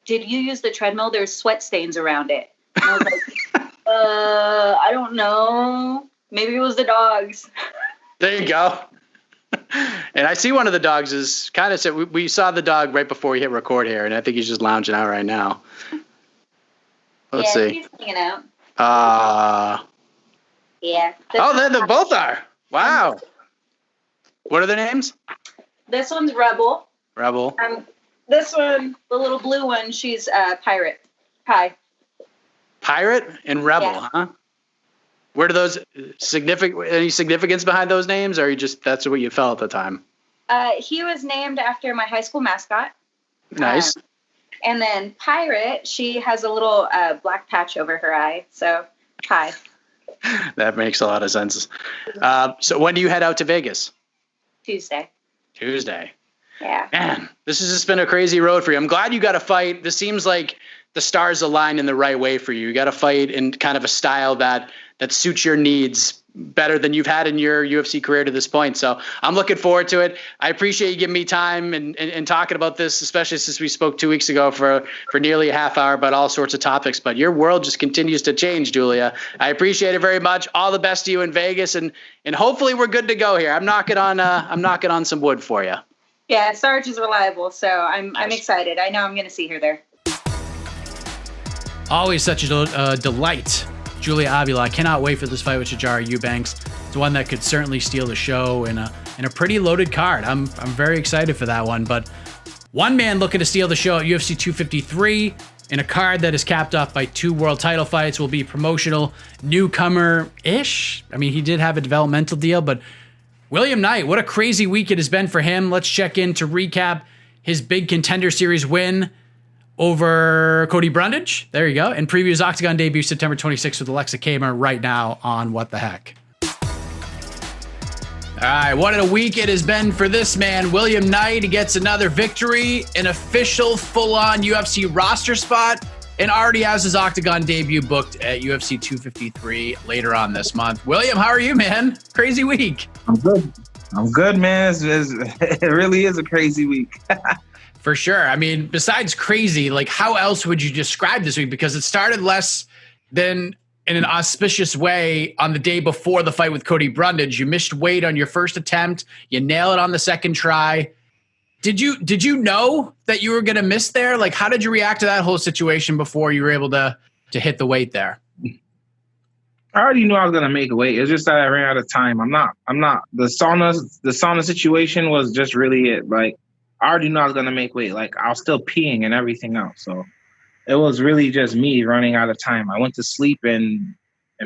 "Did you use the treadmill? There's sweat stains around it." And I was like, I don't know. Maybe it was the dogs. There you go. And I see one of the dogs is kind of, we saw the dog right before we hit record here, and I think he's just lounging out right now. Let's see. He's hanging out. Yeah. Oh, they both are. Wow. What are their names? This one's Rebel. Rebel. This one, the little blue one, she's Pirate. Pie. Pirate and Rebel, yeah. Huh? Where do those any significance behind those names, or are you just that's what you felt at the time? He was named after my high school mascot. Nice. And then Pirate, she has a little black patch over her eye, so Pie. That makes a lot of sense. So when do you head out to Vegas? Tuesday. Yeah. Man, this has just been a crazy road for you. I'm glad you got a fight. This seems like the stars aligned in the right way for you. You got a fight in kind of a style that suits your needs better than you've had in your UFC career to this point. So I'm looking forward to it. I appreciate you giving me time and talking about this, especially since we spoke 2 weeks ago for nearly a half hour about all sorts of topics. But your world just continues to change, Julia. I appreciate it very much. All the best to you in Vegas, and hopefully we're good to go here. I'm knocking on some wood for you. Yeah, Sarge is reliable, so I'm excited. I know I'm going to see her there. Always such a delight, Julia Avila. I cannot wait for this fight with Sijara Eubanks. It's one that could certainly steal the show in a pretty loaded card. I'm very excited for that one. But one man looking to steal the show at UFC 253 in a card that is capped off by 2 world title fights will be promotional newcomer-ish. I mean, he did have a developmental deal, but William Knight, what a crazy week it has been for him. Let's check in to recap his big Contender Series win over Cody Brundage. There you go. And preview his Octagon debut September 26th with Aleksa Camur right now on What the Heck. All right, what a week it has been for this man. William Knight gets another victory, an official full-on UFC roster spot, and already has his Octagon debut booked at UFC 253 later on this month. William, how are you, man? Crazy week. I'm good, man. It really is a crazy week. For sure. I mean, besides crazy, like how else would you describe this week? Because it started less than in an auspicious way on the day before the fight with Cody Brundage. You missed weight on your first attempt. You nail it on the second try. Did you know that you were going to miss there? Like, how did you react to that whole situation before you were able to hit the weight there? I already knew I was going to make weight. It's just that I ran out of time. I'm not the sauna situation was just really it. Like, I already knew I was going to make weight. Like, I was still peeing and everything else. So it was really just me running out of time. I went to sleep and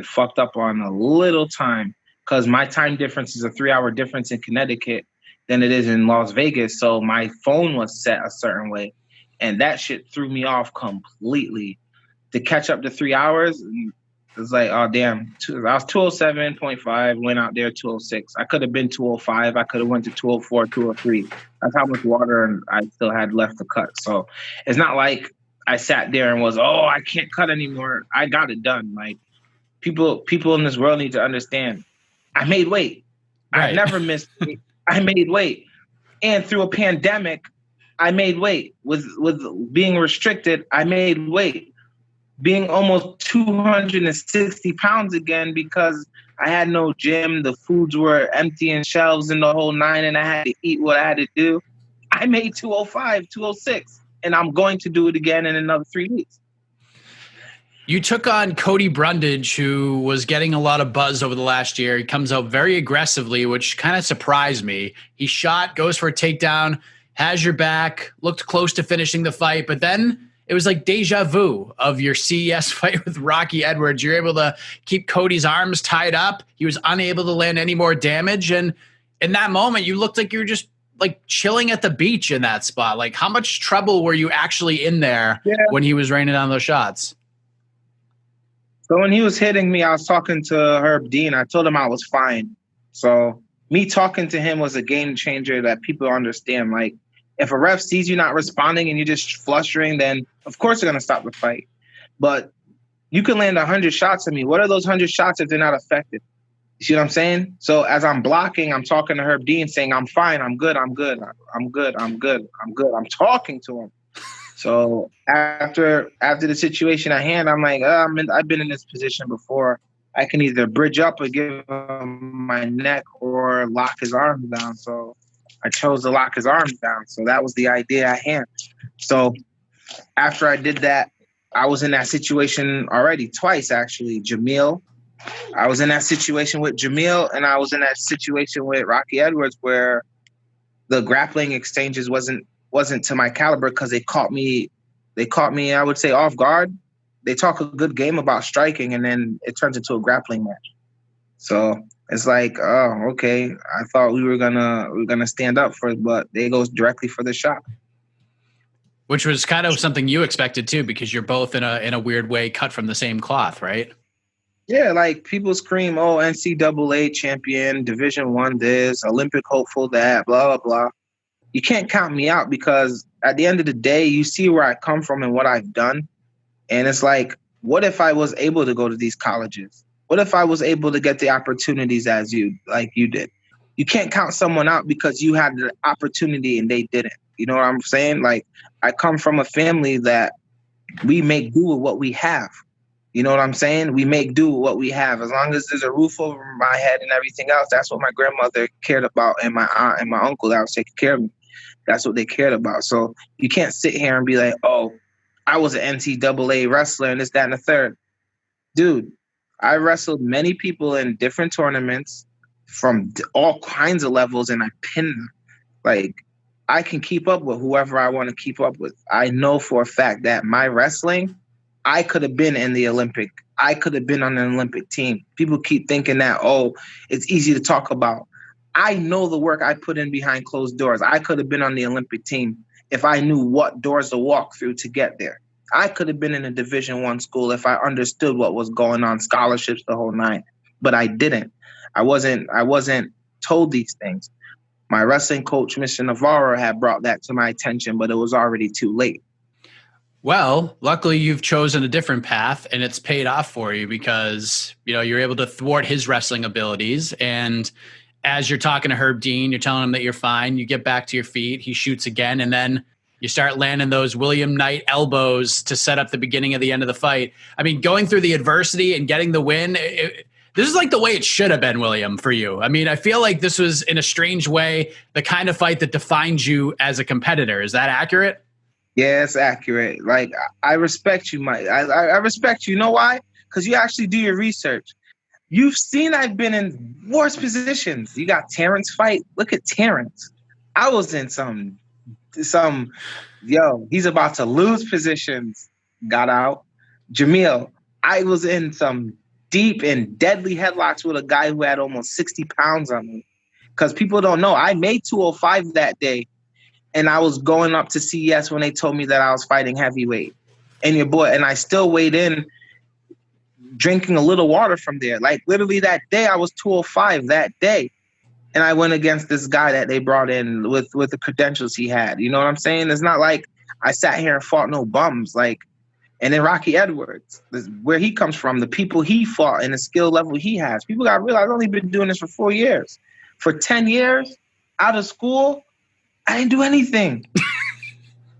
fucked up on a little time because my time difference is a 3-hour difference in Connecticut than it is in Las Vegas. So my phone was set a certain way. And that shit threw me off completely. To catch up to 3 hours, it was like, oh, damn. I was 207.5, went out there 206. I could have been 205. I could have went to 204, 203. That's how much water I still had left to cut. So it's not like I sat there and was, oh, I can't cut anymore. I got it done. Like, people in this world need to understand. I made weight. Right. I never missed weight. I made weight. And through a pandemic, I made weight. With being restricted, I made weight. Being almost 260 pounds again because I had no gym. The foods were empty and shelves in the whole nine, and I had to eat what I had to do. I made 205, 206, and I'm going to do it again in another 3 weeks. You took on Cody Brundage, who was getting a lot of buzz over the last year. He comes out very aggressively, which kind of surprised me. He shot, goes for a takedown, has your back, looked close to finishing the fight, but then it was like deja vu of your CES fight with Rocky Edwards. You're able to keep Cody's arms tied up. He was unable to land any more damage. And in that moment, you looked like you were just like chilling at the beach in that spot. Like, how much trouble were you actually in there when he was raining down those shots? So when he was hitting me, I was talking to Herb Dean. I told him I was fine. So me talking to him was a game changer that people understand. Like, if a ref sees you not responding and you're just flustering, then of course they're going to stop the fight. But you can land 100 shots at me. What are those 100 shots if they're not effective? You see what I'm saying? So as I'm blocking, I'm talking to Herb Dean saying, I'm fine, I'm good, I'm good, I'm good, I'm good, I'm good. I'm talking to him. So after the situation at hand, I'm like, I've been in this position before. I can either bridge up or give him my neck or lock his arms down. So I chose to lock his arms down. So that was the idea at hand. So after I did that, I was in that situation already twice, actually. I was in that situation with Jamil, and I was in that situation with Rocky Edwards where the grappling exchanges wasn't to my caliber because they caught me, I would say, off guard. They talk a good game about striking, and then it turns into a grappling match. So it's like, oh, okay. I thought we were gonna stand up for it, but they go directly for the shot. Which was kind of something you expected too, because you're both in a weird way cut from the same cloth, right? Yeah, like people scream, oh, NCAA champion, Division I this, Olympic hopeful that, blah, blah, blah. You can't count me out because at the end of the day, you see where I come from and what I've done. And it's like, what if I was able to go to these colleges? What if I was able to get the opportunities as you did? You can't count someone out because you had the opportunity and they didn't. You know what I'm saying? Like, I come from a family that we make do with what we have. You know what I'm saying? We make do with what we have. As long as there's a roof over my head and everything else, that's what my grandmother cared about, and my aunt and my uncle that was taking care of me. That's what they cared about. So you can't sit here and be like, oh, I was an NCAA wrestler and this, that, and the third. Dude, I wrestled many people in different tournaments from all kinds of levels, and I pinned them. Like, I can keep up with whoever I want to keep up with. I know for a fact that my wrestling, I could have been in the Olympic. I could have been on an Olympic team. People keep thinking that, oh, it's easy to talk about. I know the work I put in behind closed doors. I could have been on the Olympic team if I knew what doors to walk through to get there. I could have been in a Division I school if I understood what was going on, scholarships, the whole nine. But I didn't. I wasn't told these things. My wrestling coach, Mr. Navarro, had brought that to my attention, but it was already too late. Well, luckily you've chosen a different path and it's paid off for you because, you know, you're able to thwart his wrestling abilities. And as you're talking to Herb Dean, you're telling him that you're fine. You get back to your feet. He shoots again. And then you start landing those William Knight elbows to set up the beginning of the end of the fight. I mean, going through the adversity and getting the win, this is like the way it should have been, William, for you. I mean, I feel like this was, in a strange way, the kind of fight that defines you as a competitor. Is that accurate? Yeah, it's accurate. Like, I respect you, Mike. I respect you. You know why? Because you actually do your research. You've seen I've been in worse positions. You got Terrence fight. Look at Terrence. I was in some, he's about to lose positions. Got out. Jamil, I was in some deep and deadly headlocks with a guy who had almost 60 pounds on me. Because people don't know, I made 205 that day. And I was going up to CES when they told me that I was fighting heavyweight. And I still weighed in, drinking a little water from there. Like, literally that day, I was 205 that day. And I went against this guy that they brought in with the credentials he had. You know what I'm saying? It's not like I sat here and fought no bums. Like, and then Rocky Edwards, where he comes from, the people he fought and the skill level he has. People got to realize I've only been doing this for 4 years. for 10 years out of school, I didn't do anything.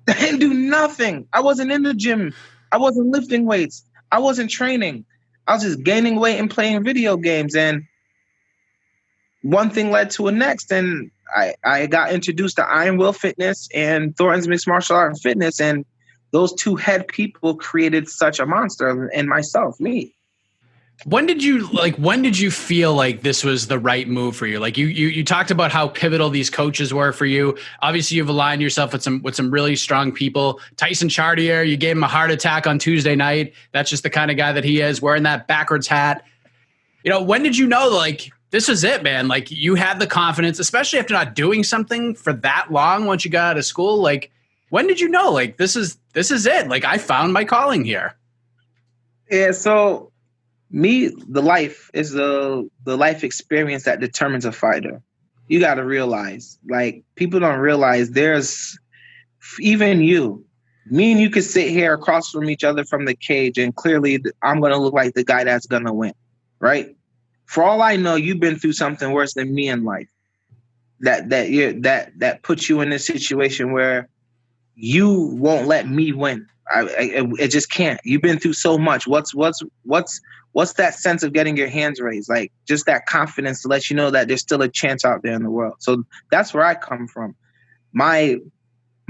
I didn't do nothing. I wasn't in the gym. I wasn't lifting weights. I wasn't training. I was just gaining weight and playing video games. And one thing led to a next. And I got introduced to Iron Will Fitness and Thornton's Mixed Martial Art and Fitness. And those two head people created such a monster in myself, me. When did you feel like this was the right move for you? Like you talked about how pivotal these coaches were for you. Obviously you've aligned yourself with some really strong people. Tyson Chartier, you gave him a heart attack on Tuesday night. That's just the kind of guy that he is, wearing that backwards hat. When did you know, like, this was it, man? Like, you had the confidence, especially after not doing something for that long once you got out of school. Like, when did you know, like, this is it? Like, I found my calling here. Yeah, so the life is the life experience that determines a fighter. You got to realize, like, people don't realize there's even me and you could sit here across from each other from the cage, and clearly I'm going to look like the guy that's going to win, right? For all I know, you've been through something worse than me in life. That puts you in a situation where you won't let me win. I just can't. You've been through so much. What's that sense of getting your hands raised? Like, just that confidence to let you know that there's still a chance out there in the world. So that's where I come from. My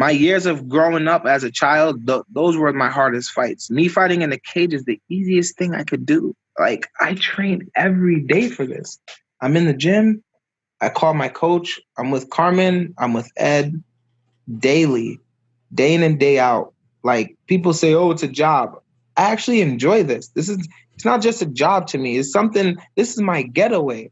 years of growing up as a child, those were my hardest fights. Me fighting in the cage is the easiest thing I could do. Like, I train every day for this. I'm in the gym. I call my coach. I'm with Carmen. I'm with Ed daily, day in and day out. Like, people say, oh, it's a job. I actually enjoy this. It's not just a job to me. It's something, this is my getaway.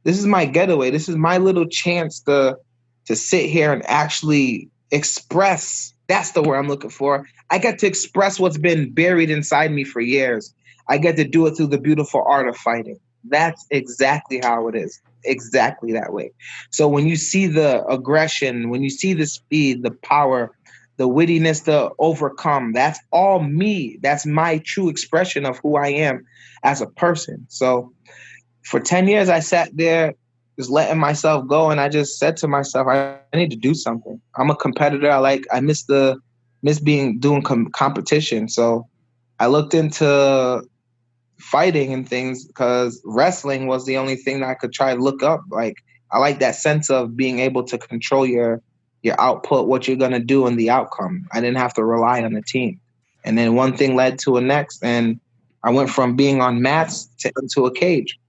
This is my little chance to sit here and actually express. That's the word I'm looking for. I get to express what's been buried inside me for years. I get to do it through the beautiful art of fighting. That's exactly how it is. Exactly that way. So when you see the aggression, when you see the speed, the power, the wittiness to overcome, that's all me. That's my true expression of who I am as a person. So for 10 years, I sat there just letting myself go. And I just said to myself, I need to do something. I'm a competitor. I miss doing competition. So I looked into fighting and things because wrestling was the only thing that I could try to look up. Like, I like that sense of being able to control your output, what you're going to do, and the outcome. I didn't have to rely on the team. And then one thing led to a next, and I went from being on mats into a cage.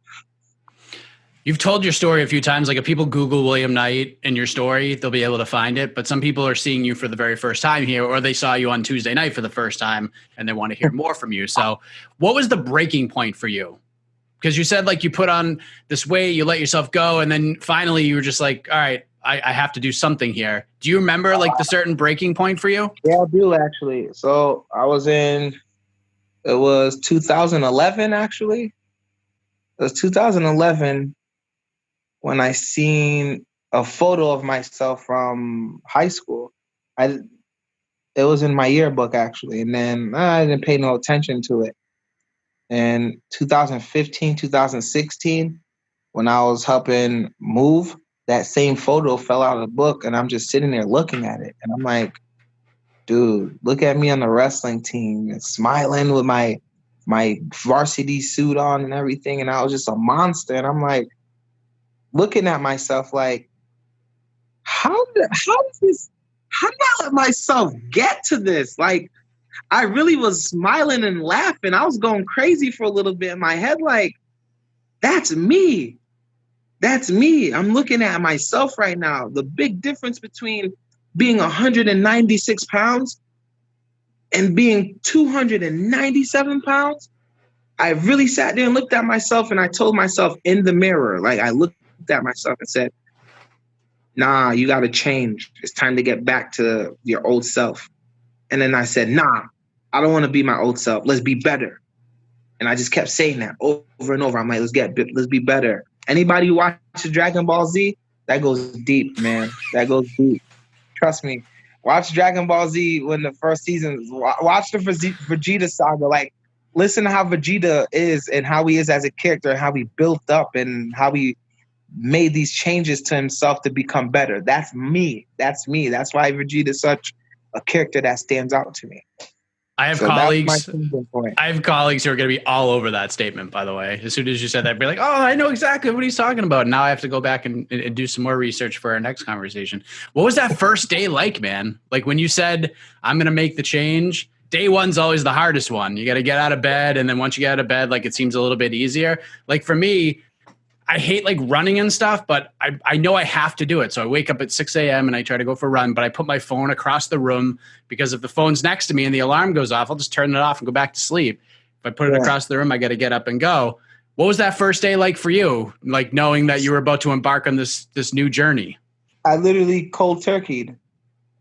You've told your story a few times. Like, if people Google William Knight in your story, they'll be able to find it. But some people are seeing you for the very first time here, or they saw you on Tuesday night for the first time and they want to hear more from you. So what was the breaking point for you? Because you said, like, you put on this weight, you let yourself go, and then finally you were just like, all right, I have to do something here. Do you remember, like, the certain breaking point for you? Yeah, I do, actually. So it was 2011, actually. It was 2011 when I seen a photo of myself from high school. It was in my yearbook, actually. And then I didn't pay no attention to it. And 2015, 2016, when I was helping move, that same photo fell out of the book, and I'm just sitting there looking at it. And I'm like, dude, look at me on the wrestling team, and smiling with my varsity suit on and everything. And I was just a monster. And I'm like, looking at myself like, how did I let myself get to this? Like, I really was smiling and laughing. I was going crazy for a little bit in my head. Like, that's me. That's me. I'm looking at myself right now. The big difference between being 196 pounds and being 297 pounds, I really sat there and looked at myself, and I told myself in the mirror, like, I looked at myself and said, nah, you got to change. It's time to get back to your old self. And then I said, nah, I don't want to be my old self. Let's be better. And I just kept saying that over and over. I'm like, let's be better. Anybody who watches Dragon Ball Z, that goes deep, man. That goes deep. Trust me. Watch Dragon Ball Z when the first season. Watch the Vegeta saga. Like, listen to how Vegeta is and how he is as a character and how he built up and how he made these changes to himself to become better. That's me. That's why Vegeta is such a character that stands out to me. I have colleagues who are going to be all over that statement, by the way. As soon as you said that, be like, oh, I know exactly what he's talking about. Now I have to go back and do some more research for our next conversation. What was that first day like, man? Like when you said, I'm going to make the change, day one's always the hardest one. You got to get out of bed. And then once you get out of bed, like it seems a little bit easier. Like for me, I hate like running and stuff, but I know I have to do it. So I wake up at 6 a.m. and I try to go for a run, but I put my phone across the room because if the phone's next to me and the alarm goes off, I'll just turn it off and go back to sleep. If I put it across the room, I got to get up and go. What was that first day like for you? Like knowing that you were about to embark on this new journey? I literally cold turkeyed,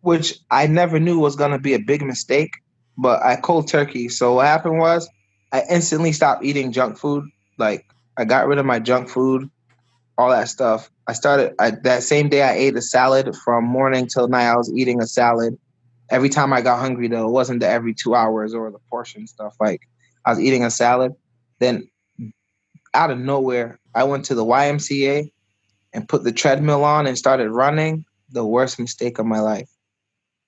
which I never knew was going to be a big mistake, but I cold turkey. So what happened was I instantly stopped eating junk food. Like, I got rid of my junk food, all that stuff. That same day I ate a salad from morning till night. I was eating a salad. Every time I got hungry, though, it wasn't the every 2 hours or the portion stuff. Like, I was eating a salad. Then out of nowhere, I went to the YMCA and put the treadmill on and started running. The worst mistake of my life.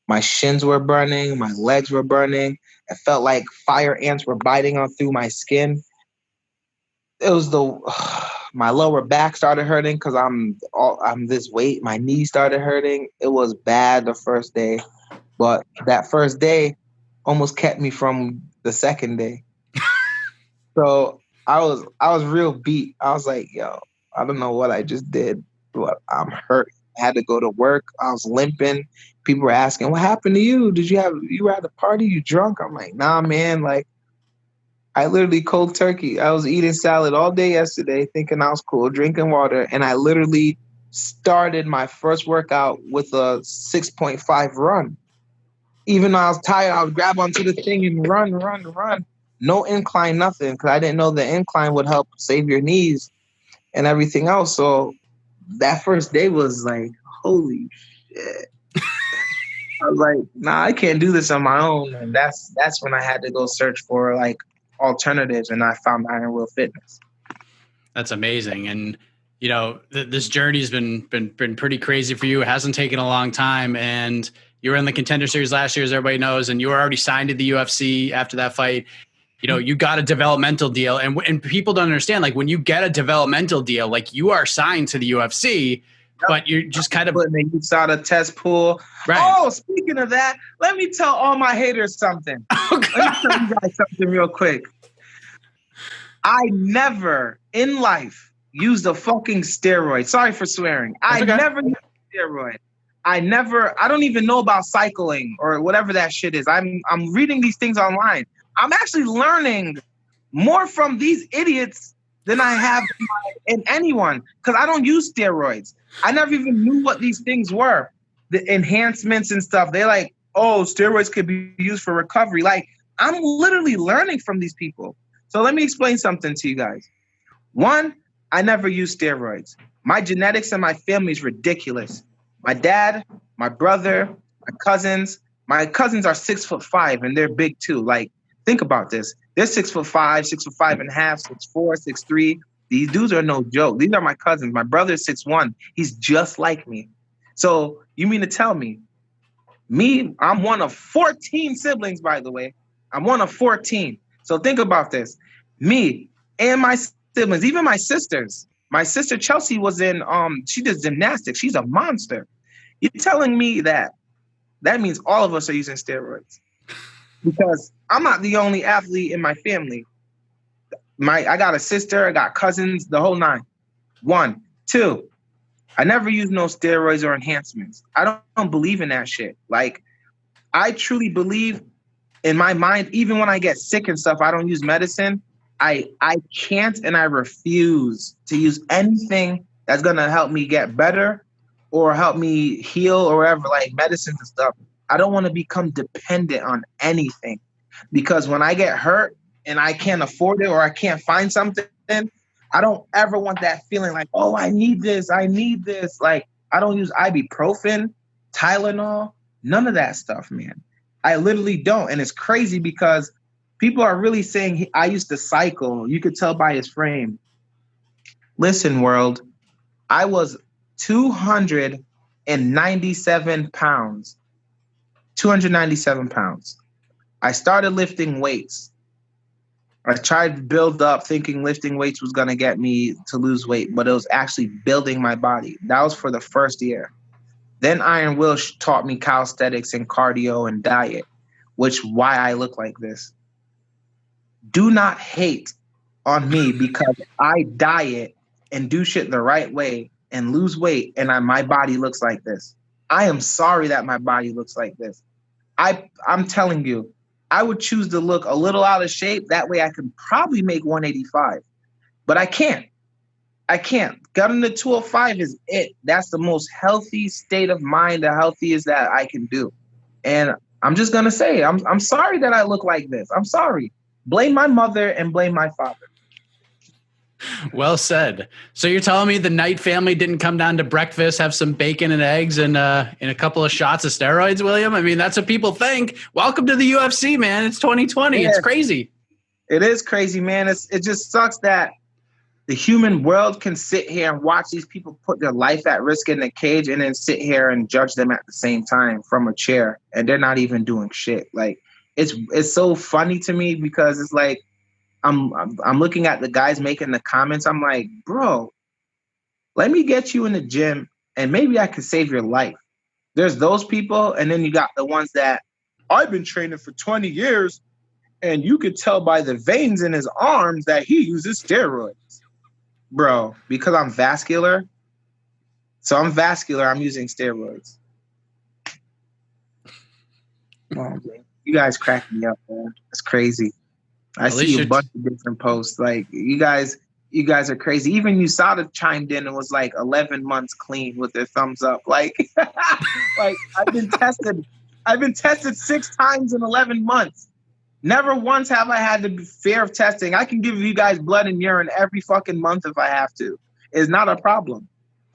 My shins were burning. My legs were burning. It felt like fire ants were biting on through my skin. It was my lower back started hurting because I'm this weight. My knees started hurting. It was bad the first day, but that first day almost kept me from the second day. So I was real beat. I was like, yo, I don't know what I just did, but I'm hurt. I had to go to work. I was limping. People were asking, what happened to you? You were at a party? You drunk? I'm like, nah, man. Like, I literally cold turkey. I was eating salad all day yesterday, thinking I was cool, drinking water, and I literally started my first workout with a 6.5 run. Even though I was tired, I would grab onto the thing and run. No incline, nothing, because I didn't know the incline would help save your knees and everything else. So that first day was like, holy shit. I was like, nah, I can't do this on my own. And that's when I had to go search for like alternatives, and I found Iron Will Fitness. That's amazing. And you know, this journey's been pretty crazy for you. It hasn't taken a long time, and you were in the Contender Series last year, as everybody knows, and you were already signed to the UFC after that fight. You know, you got a developmental deal, and people don't understand, like when you get a developmental deal, like you are signed to the UFC, but you're just kind of you saw the test pool. Right. Oh, speaking of that, let me tell all my haters something. Okay. Let me tell you guys something real quick. I never in life used a fucking steroid. Sorry for swearing. I never used a steroid. I don't even know about cycling or whatever that shit is. I'm reading these things online. I'm actually learning more from these idiots than I have in anyone, because I don't use steroids. I never even knew what these things were, the enhancements and stuff. They're like, oh, steroids could be used for recovery. Like, I'm literally learning from these people. So let me explain something to you guys. One, I never used steroids. My genetics and my family is ridiculous. My dad, my brother, my cousins are 6'5" and they're big too. Like, think about this. They're 6'5", 6'5 and a half, 6'4", 6'3". These dudes are no joke. These are my cousins. My brother's 6'1". He's just like me. So you mean to tell me, I'm one of 14 siblings, by the way. I'm one of 14. So think about this. Me and my siblings, even my sisters. My sister Chelsea was in, she does gymnastics. She's a monster. You're telling me that means all of us are using steroids. Because I'm not the only athlete in my family. I got a sister, I got cousins, the whole nine. 1, 2, I never use no steroids or enhancements. I don't believe in that shit. Like, I truly believe in my mind, even when I get sick and stuff, I don't use medicine. I can't and I refuse to use anything that's going to help me get better or help me heal or whatever, like medicines and stuff. I don't want to become dependent on anything, because when I get hurt and I can't afford it or I can't find something, I don't ever want that feeling like, oh, I need this. Like, I don't use ibuprofen, Tylenol, none of that stuff, man. I literally don't. And it's crazy because people are really saying I used to cycle. You could tell by his frame. Listen, world, I was 297 pounds. 297 pounds. I started lifting weights. I tried to build up thinking lifting weights was going to get me to lose weight, but it was actually building my body. That was for the first year. Then Iron Will taught me calisthenics and cardio and diet, why I look like this. Do not hate on me because I diet and do shit the right way and lose weight and my body looks like this. I am sorry that my body looks like this. I'm telling you, I would choose to look a little out of shape. That way I could probably make 185. But I can't. Getting to 205 is it. That's the most healthy state of mind, the healthiest that I can do. And I'm just going to say, I'm sorry that I look like this. I'm sorry. Blame my mother and blame my father. Well said. So you're telling me the Knight family didn't come down to breakfast, have some bacon and eggs and a couple of shots of steroids, William? I mean, that's what people think. Welcome to the UFC, man. It's 2020. Yeah. It's crazy. It is crazy, man. It just sucks that the human world can sit here and watch these people put their life at risk in the cage and then sit here and judge them at the same time from a chair, and they're not even doing shit. Like, it's so funny to me because it's like, I'm looking at the guys making the comments. I'm like, bro, let me get you in the gym and maybe I can save your life. There's those people. And then you got the ones that I've been training for 20 years and you could tell by the veins in his arms that he uses steroids. Bro, because I'm vascular. So I'm vascular. I'm using steroids. Oh, man. You guys crack me up, man. It's crazy. I see a bunch of different posts. Like, you guys are crazy. Even USADA chimed in and was like 11 months clean with their thumbs up. Like, like I've been tested 6 times in 11 months. Never once have I had the fear of testing. I can give you guys blood and urine every fucking month if I have to. It's not a problem.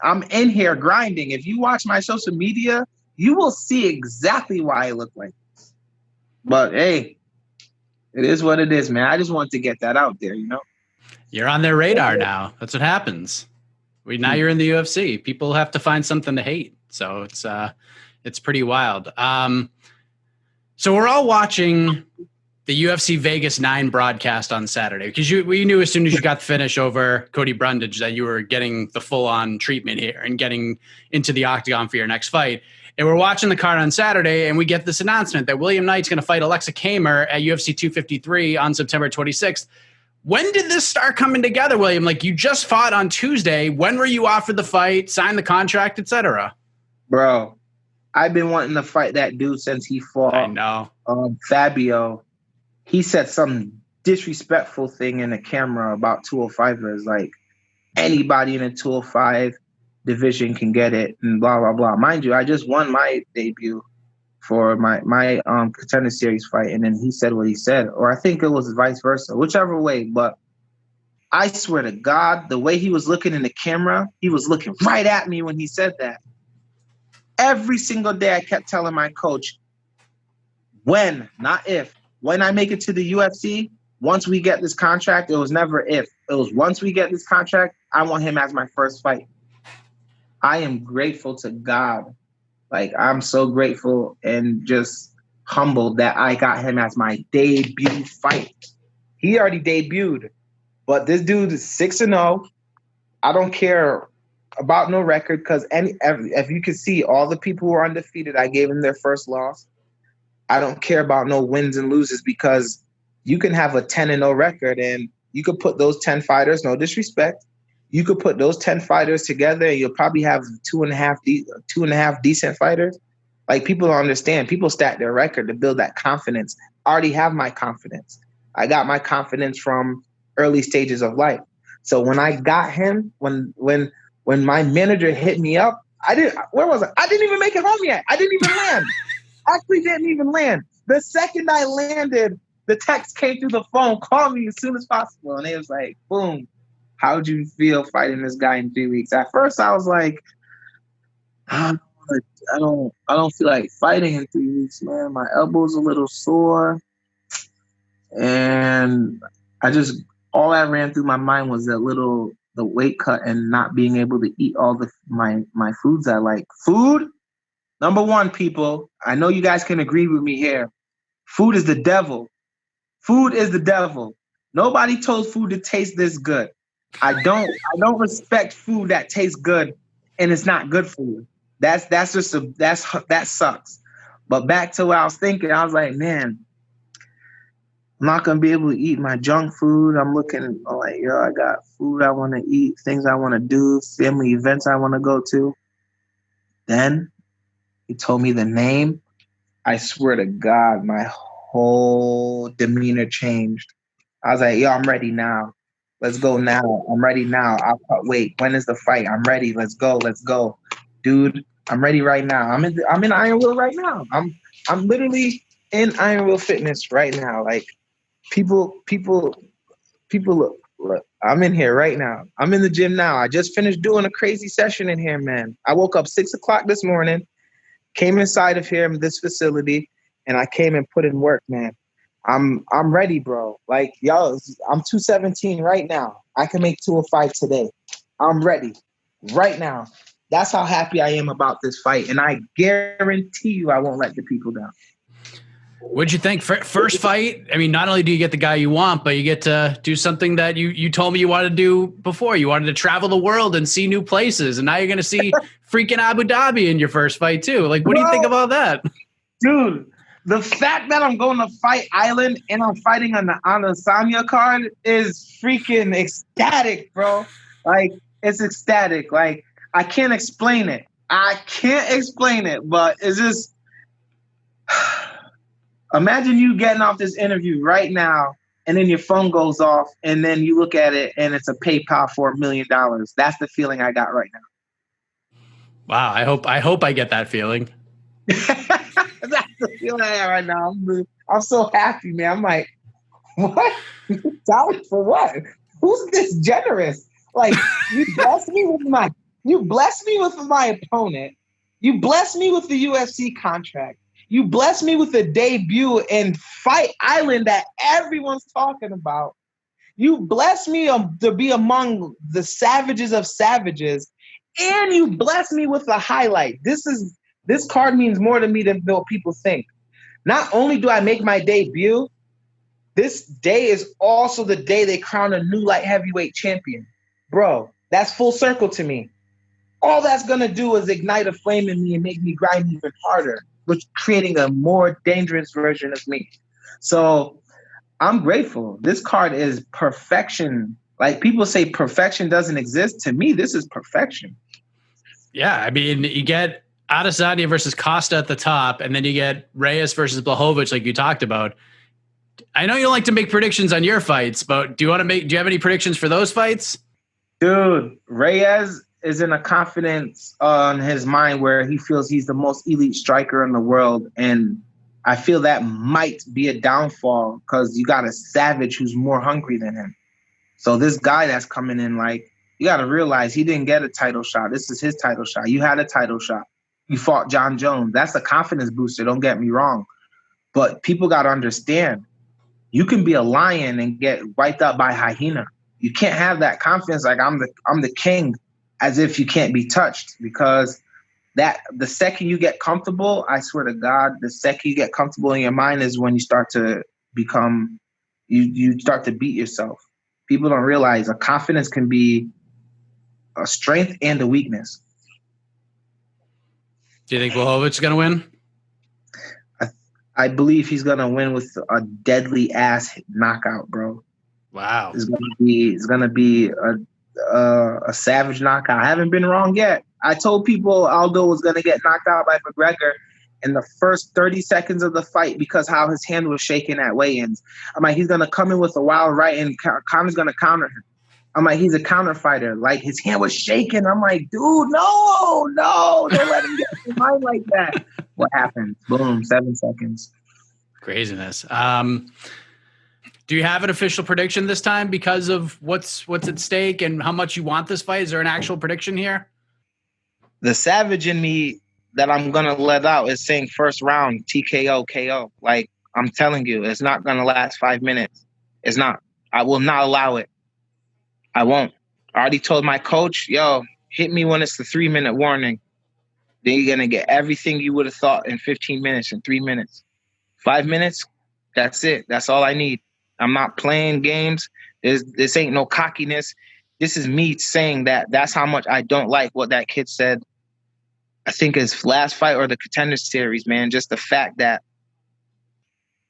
I'm in here grinding. If you watch my social media, you will see exactly why I look like this. But hey, it is what it is, man. I just want to get that out there, you know? You're on their radar now. That's what happens. Now you're in the UFC. People have to find something to hate. So it's pretty wild. So we're all watching the UFC Vegas 9 broadcast on Saturday because we knew as soon as you got the finish over Cody Brundage that you were getting the full-on treatment here and getting into the octagon for your next fight. And we're watching the card on Saturday, and we get this announcement that William Knight's going to fight Aleksa Camur at UFC 253 on September 26th. When did this start coming together, William? Like, you just fought on Tuesday. When were you offered the fight, signed the contract, etc.? Bro, I've been wanting to fight that dude since he fought. I know. Fabio. He said some disrespectful thing in the camera about 205ers. Like, anybody in a 205 division can get it and blah, blah, blah. Mind you, I just won my debut for my Contender Series fight, and then he said what he said. Or I think it was vice versa, whichever way. But I swear to God, the way he was looking in the camera, he was looking right at me when he said that. Every single day I kept telling my coach, when, not if, when I make it to the UFC, once we get this contract, it was never if. It was once we get this contract, I want him as my first fight. I am grateful to God. Like, I'm so grateful and just humbled that I got him as my debut fight. He already debuted, but this dude is 6-0. I don't care about no record because if you can see all the people who are undefeated, I gave them their first loss. I don't care about no wins and loses because you can have a 10-0 record and you could put those 10 fighters, no disrespect, you could put those 10 fighters together and you'll probably have two and a half decent fighters. Like, people don't understand. People stack their record to build that confidence. I already have my confidence. I got my confidence from early stages of life. So when I got him, when my manager hit me up, where was I? I didn't even make it home yet. I didn't even land. Actually didn't even land. The second I landed, the text came through the phone, call me as soon as possible. And it was like, boom. How'd you feel fighting this guy in 3 weeks? At first, I was like, I don't feel like fighting in 3 weeks, man. My elbow's a little sore, and all that ran through my mind was that little the weight cut and not being able to eat all my foods I like. Food, number one, people. I know you guys can agree with me here. Food is the devil. Food is the devil. Nobody told food to taste this good. I don't respect food that tastes good and it's not good for you. That sucks. But back to what I was thinking, I was like, man, I'm not gonna be able to eat my junk food. I'm looking like, yo, I got food I want to eat, things I want to do, family events I want to go to. Then he told me the name. I swear to God, my whole demeanor changed. I was like, yo, I'm ready now. Let's go now. I'm ready now. I'll cut weight. When is the fight? I'm ready. Let's go. Dude, I'm ready right now. I'm in Iron Will right now. I'm literally in Iron Will Fitness right now. Like people look, I'm in here right now. I'm in the gym now. I just finished doing a crazy session in here, man. I woke up 6 o'clock this morning, came inside of here in this facility, and I came and put in work, man. I'm ready, bro. Like, yo, I'm 217 right now. I can make 205 today. I'm ready right now. That's how happy I am about this fight. And I guarantee you I won't let the people down. What'd you think? First fight, I mean, not only do you get the guy you want, but you get to do something that you told me you wanted to do before. You wanted to travel the world and see new places. And now you're going to see freaking Abu Dhabi in your first fight too. Like, what do you think about that? Dude, the fact that I'm going to Fight Island and I'm fighting on the Adesanya card is freaking ecstatic, bro. Like, it's ecstatic. Like, I can't explain it. But it's just... Imagine you getting off this interview right now and then your phone goes off and then you look at it and it's a PayPal for $1 million. That's the feeling I got right now. Wow. I hope I get that feeling. That's the feeling I have right now. I'm so happy, man. I'm like, what? $1 for what? Who's this generous? Like, you blessed me with my opponent. You blessed me with the UFC contract. You blessed me with a debut in Fight Island that everyone's talking about. You blessed me to be among the savages of savages. And you blessed me with a highlight. This card means more to me than what people think. Not only do I make my debut, this day is also the day they crown a new light heavyweight champion. Bro, that's full circle to me. All that's going to do is ignite a flame in me and make me grind even harder, which creating a more dangerous version of me. So I'm grateful. This card is perfection. Like, people say perfection doesn't exist. To me, this is perfection. Yeah, I mean, you get Adesanya versus Costa at the top, and then you get Reyes versus Blachowicz, like you talked about. I know you don't like to make predictions on your fights, but do you have any predictions for those fights? Dude, Reyes is in a confidence on his mind where he feels he's the most elite striker in the world. And I feel that might be a downfall because you got a savage who's more hungry than him. So this guy that's coming in, like, you got to realize he didn't get a title shot. This is his title shot. You had a title shot. You fought John Jones. That's a confidence booster. Don't get me wrong. But people got to understand, you can be a lion and get wiped out by a hyena. You can't have that confidence like I'm the king, as if you can't be touched, because that the second you get comfortable, I swear to God, the second you get comfortable in your mind is when you start to become, you start to beat yourself. People don't realize a confidence can be a strength and a weakness. Do you think Blachowicz is going to win? I believe he's going to win with a deadly ass knockout, bro. Wow. It's going to be a savage knockout. I haven't been wrong yet. I told people Aldo was going to get knocked out by McGregor in the first 30 seconds of the fight because how his hand was shaking at weigh-ins. I'm like, he's going to come in with a wild right and Connor's going to counter him. I'm like, he's a counter fighter. Like, his hand was shaking. I'm like, dude, no, don't let him get his mind like that. What happened? Boom, 7 seconds. Craziness. Do you have an official prediction this time because of what's at stake and how much you want this fight? Is there an actual prediction here? The savage in me that I'm going to let out is saying first round, TKO, KO. Like, I'm telling you, it's not going to last 5 minutes. It's not. I will not allow it. I won't. I already told my coach, yo, hit me when it's the 3-minute warning. Then you're going to get everything you would have thought in 15 minutes, in 3 minutes. 5 minutes, that's it. That's all I need. I'm not playing games. This ain't no cockiness. This is me saying that that's how much I don't like what that kid said. I think his last fight or the Contender Series, man, just the fact that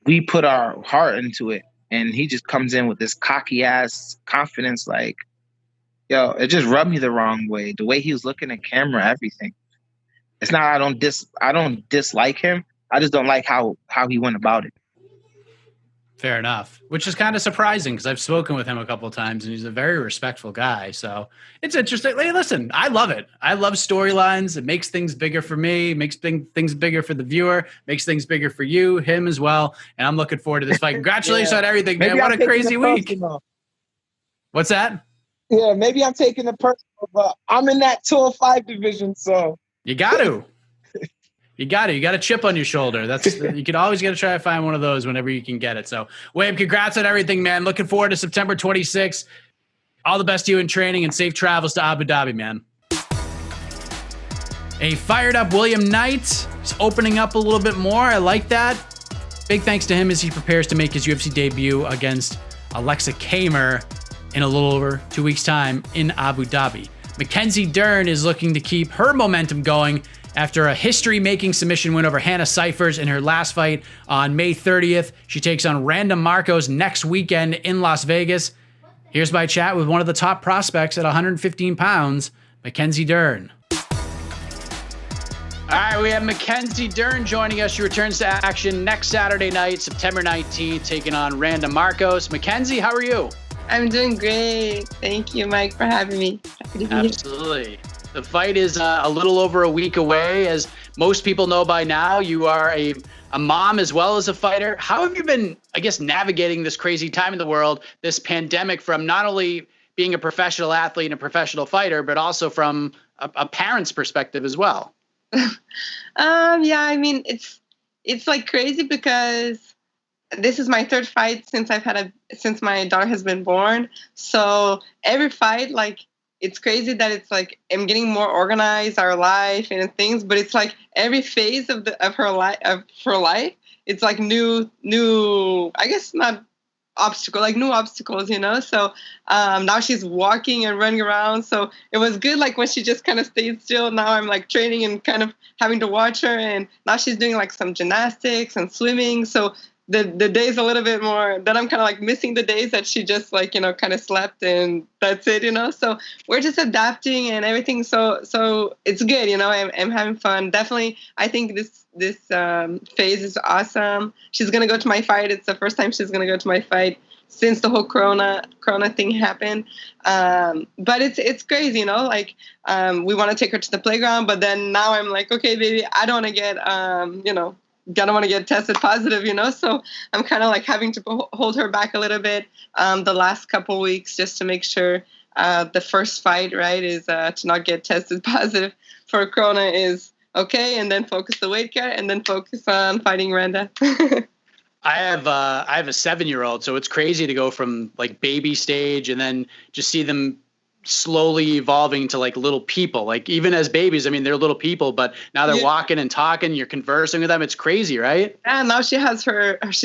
we put our heart into it and he just comes in with this cocky ass confidence. Like, yo, it just rubbed me the wrong way. The way he was looking at camera, everything. It's not, I don't dislike him. I just don't like how he went about it. Fair enough, which is kind of surprising because I've spoken with him a couple of times and he's a very respectful guy. So it's interesting. Hey, listen, I love it. I love storylines. It makes things bigger for me, makes things bigger for the viewer, makes things bigger for you, him as well. And I'm looking forward to this fight. Congratulations on everything, man. What a crazy week. What's that? Yeah, maybe I'm taking it personal, but I'm in that 205 division, so. You got to. You got a chip on your shoulder. You can always get to try to find one of those whenever you can get it. So, Wade, congrats on everything, man. Looking forward to September 26th. All the best to you in training and safe travels to Abu Dhabi, man. A fired up William Knight is opening up a little bit more. I like that. Big thanks to him as he prepares to make his UFC debut against Aleksa Camur in a little over 2 weeks' time in Abu Dhabi. Mackenzie Dern is looking to keep her momentum going after a history-making submission win over Hannah Cifers in her last fight on May 30th. She takes on Randa Markos next weekend in Las Vegas. Here's my chat with one of the top prospects at 115 pounds, Mackenzie Dern. All right, we have Mackenzie Dern joining us. She returns to action next Saturday night, September 19th, taking on Randa Markos. Mackenzie, how are you? I'm doing great. Thank you, Mike, for having me. Happy to be Absolutely. The fight is a little over a week away. As most people know by now, you are a mom as well as a fighter. How have you been, I guess, navigating this crazy time in the world, this pandemic, from not only being a professional athlete and a professional fighter, but also from a parent's perspective as well? Yeah, I mean, it's like crazy because this is my third fight since since my daughter has been born. So every fight, like, it's crazy that it's like I'm getting more organized, our life and things, but it's like every phase of her life, it's like new, I guess not obstacle, like new obstacles, you know? So now she's walking and running around. So it was good, like when she just kind of stayed still. Now I'm like training and kind of having to watch her, and now she's doing like some gymnastics and swimming. So the days a little bit more, then I'm kind of like missing the days that she just like, you know, kind of slept and that's it, you know? So we're just adapting and everything. So it's good, you know, I'm having fun. Definitely. I think this phase is awesome. She's going to go to my fight. It's the first time she's going to go to my fight since the whole Corona thing happened. But it's crazy, you know, like, we want to take her to the playground, but then now I'm like, okay, baby, I don't want to get, you know, don't want to get tested positive, you know, so I'm kind of like having to hold her back a little bit the last couple weeks just to make sure the first fight, right, is to not get tested positive for Corona is okay, and then focus the weight cut and then focus on fighting Randa. I have a 7-year-old, so it's crazy to go from like baby stage and then just see them slowly evolving to like little people. Like even as babies, I mean, they're little people, but now they're walking and talking, you're conversing with them. It's crazy, right? Yeah, now she's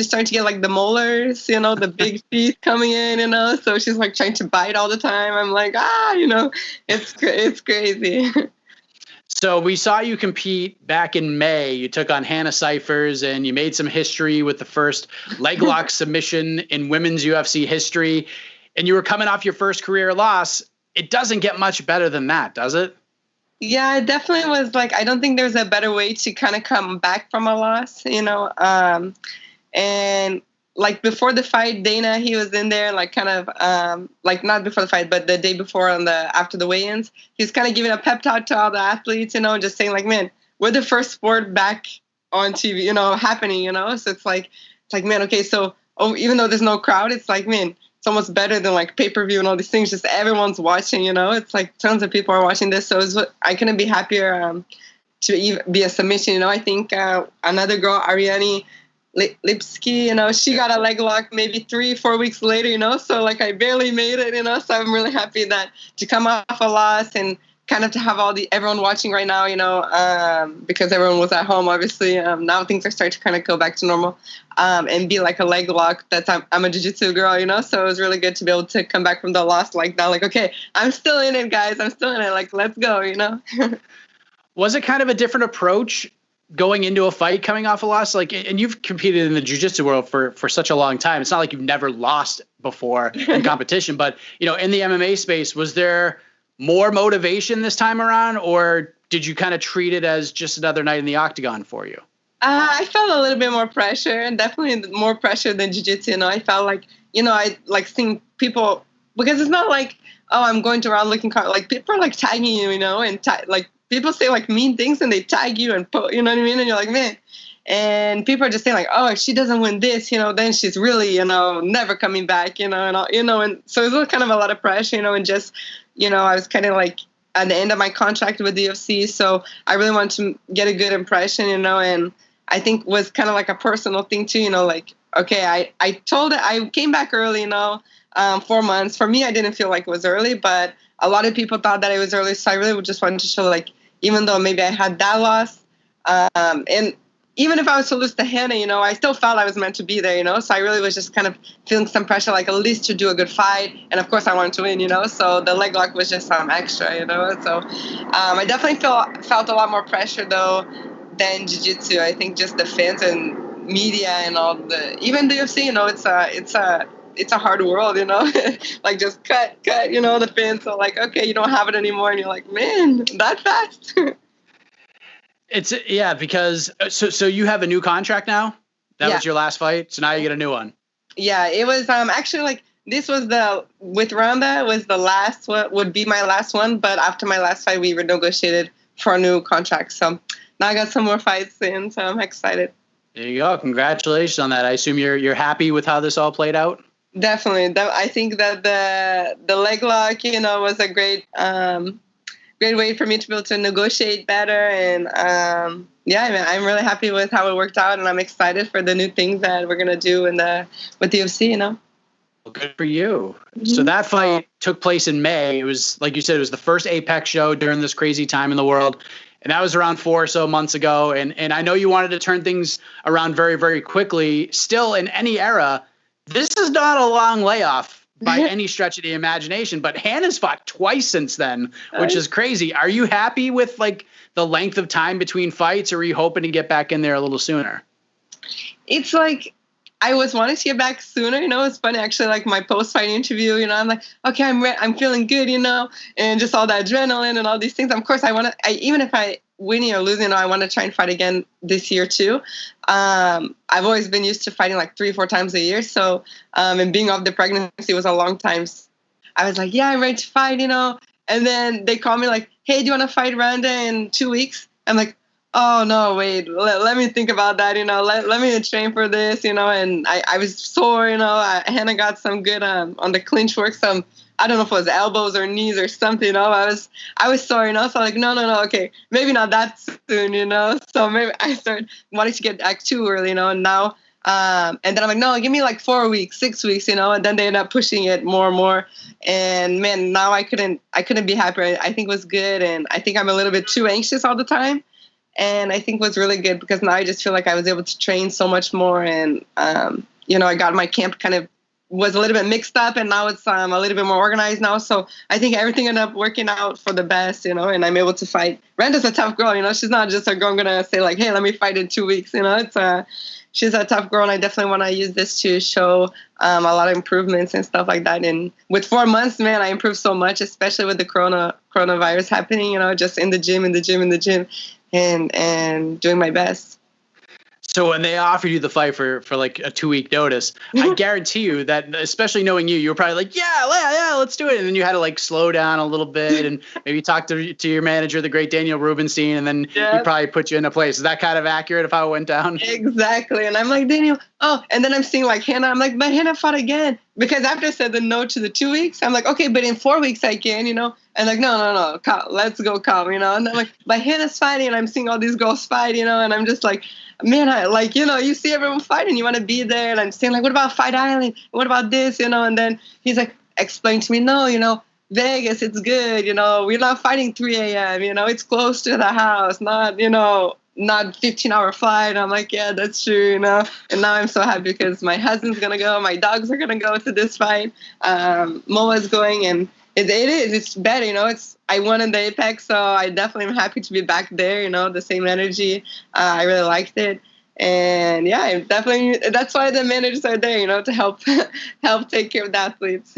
starting to get like the molars, you know, the big teeth coming in, you know, so she's like trying to bite all the time. I'm like, you know, it's crazy. So we saw you compete back in May. You took on Hannah Cifers and you made some history with the first leg lock submission in women's UFC history. And you were coming off your first career loss. It doesn't get much better than that, does it? Yeah, it definitely was like, I don't think there's a better way to kind of come back from a loss, you know. And like before the fight, Dana, he was in there like kind of like not before the fight, but the day before after the weigh-ins, he was kind of giving a pep talk to all the athletes, you know, just saying like, man, we're the first sport back on TV, you know, happening, you know. So it's like, man, okay, so even though there's no crowd, it's like, man, it's almost better than like pay-per-view and all these things. Just everyone's watching, you know. It's like tons of people are watching this. So I couldn't be happier to be a submission. You know, I think another girl, Ariane, Lipsky, she got a leg lock maybe 3-4 weeks later, so like I barely made it, so I'm really happy that to come off a loss and kind of to have everyone watching right now, because everyone was at home, obviously. Now things are starting to kind of go back to normal, and be like a leg lock. I'm a jiu-jitsu girl, so it was really good to be able to come back from the loss like that. Like, okay, I'm still in it, guys. I'm still in it. Like, let's go, Was it kind of a different approach going into a fight coming off a loss? Like, and you've competed in the jiu-jitsu world for such a long time. It's not like you've never lost before in competition, but, in the MMA space, was there more motivation this time around, or did you kind of treat it as just another night in the octagon for you? I felt a little bit more pressure, definitely more pressure than jiu-jitsu. I felt like, I like seeing people, because it's not like, oh, I'm going around looking like people are like tagging you, and like people say like mean things and they tag you and put, you know what I mean? And you're like, man. And people are just saying like, oh, if she doesn't win this, then she's really, never coming back, and so it was kind of a lot of pressure, and just, I was kind of like at the end of my contract with the UFC, so I really wanted to get a good impression, and I think was kind of like a personal thing too, like, okay, I came back early, 4 months. For me, I didn't feel like it was early, but a lot of people thought that it was early, so I really just wanted to show, like, even though maybe I had that loss, and even if I was to lose to Hannah, I still felt I was meant to be there, so I really was just kind of feeling some pressure, like at least to do a good fight. And of course I wanted to win, so the leg lock was just extra, so I definitely felt a lot more pressure though than jiu-jitsu. I think just the fans and media and even the UFC, it's a hard world, like just cut, the fans are like, okay, you don't have it anymore. And you're like, man, that fast? Because so you have a new contract now? That was your last fight, so now you get a new one. Yeah, it was actually like this was with Randa was the last one, would be my last one, but after my last fight we renegotiated for a new contract. So now I got some more fights in, so I'm excited. There you go. Congratulations on that. I assume you're happy with how this all played out? Definitely. I think that the leg lock, was a great way for me to be able to negotiate better. And I'm really happy with how it worked out, and I'm excited for the new things that we're gonna do with the UFC. Well, good for you. Mm-hmm. So that fight took place in May. It was, like you said, it was the first Apex show during this crazy time in the world. And that was around 4 or so months ago. And I know you wanted to turn things around very, very quickly. Still, in any era, this is not a long layoff by any stretch of the imagination. But Hannah's fought twice since then, which is crazy. Are you happy with like the length of time between fights, or are you hoping to get back in there a little sooner? It's like I was wanting to get back sooner. It's funny actually. Like my post-fight interview, I'm like, okay, I'm feeling good, and just all that adrenaline and all these things. Of course, even if I winning or losing, I want to try and fight again this year too. I've always been used to fighting like 3-4 times a year. So, and being off the pregnancy was a long time. I was like, yeah, I'm ready to fight, And then they called me like, hey, do you want to fight Randa in 2 weeks? I'm like, oh no, wait, let me think about that, let me train for this, and I was sore, Hannah got some good on the clinch work, some, I don't know if it was elbows or knees or something, I was sore, so I'm like, no, okay, maybe not that soon, so maybe I started wanting to get back too early, and now, and then I'm like, no, give me like 4 weeks, 6 weeks, and then they end up pushing it more and more, and man, now I couldn't be happier. I think it was good, and I think I'm a little bit too anxious all the time. And I think was really good because now I just feel like I was able to train so much more. And, I got my camp kind of was a little bit mixed up, and now it's a little bit more organized now. So I think everything ended up working out for the best, and I'm able to fight. Randa's a tough girl, she's not just a girl I'm going to say like, hey, let me fight in 2 weeks. She's a tough girl, and I definitely want to use this to show a lot of improvements and stuff like that. And with 4 months, man, I improved so much, especially with the coronavirus happening, just in the gym, and doing my best. So when they offered you the fight for like a 2-week notice, I guarantee you that, especially knowing you were probably like, yeah, let's do it. And then you had to like slow down a little bit and maybe talk to your manager, the great Daniel Rubenstein, and then he probably put you in a place. Is that kind of accurate of how it went down? Exactly. And I'm like, Daniel, and then I'm seeing like Hannah. I'm like, but Hannah fought again. because after I said the no to the 2 weeks, I'm like, okay, but in 4 weeks I can, you know? And like, no, let's go, you know? And I'm like, but Hannah's fighting, and I'm seeing all these girls fight, you know? And I'm just like, man, I like, you know, you see everyone fighting, you want to be there. And I'm saying like, what about Fight Island? What about this, you know? And then he's like, explain to me, no, you know, Vegas, it's good, you know, we're not fighting 3 a.m., you know, it's close to the house, not, you know, not 15-hour flight. I'm like, yeah, that's true, you know. And now I'm so happy because my husband's gonna go, my dogs are gonna go to this fight. Moa's going, and it's better, you know. I won in the Apex, so I definitely am happy to be back there, you know, the same energy. I really liked it. And yeah, I definitely, that's why the managers are there, you know, to help take care of the athletes.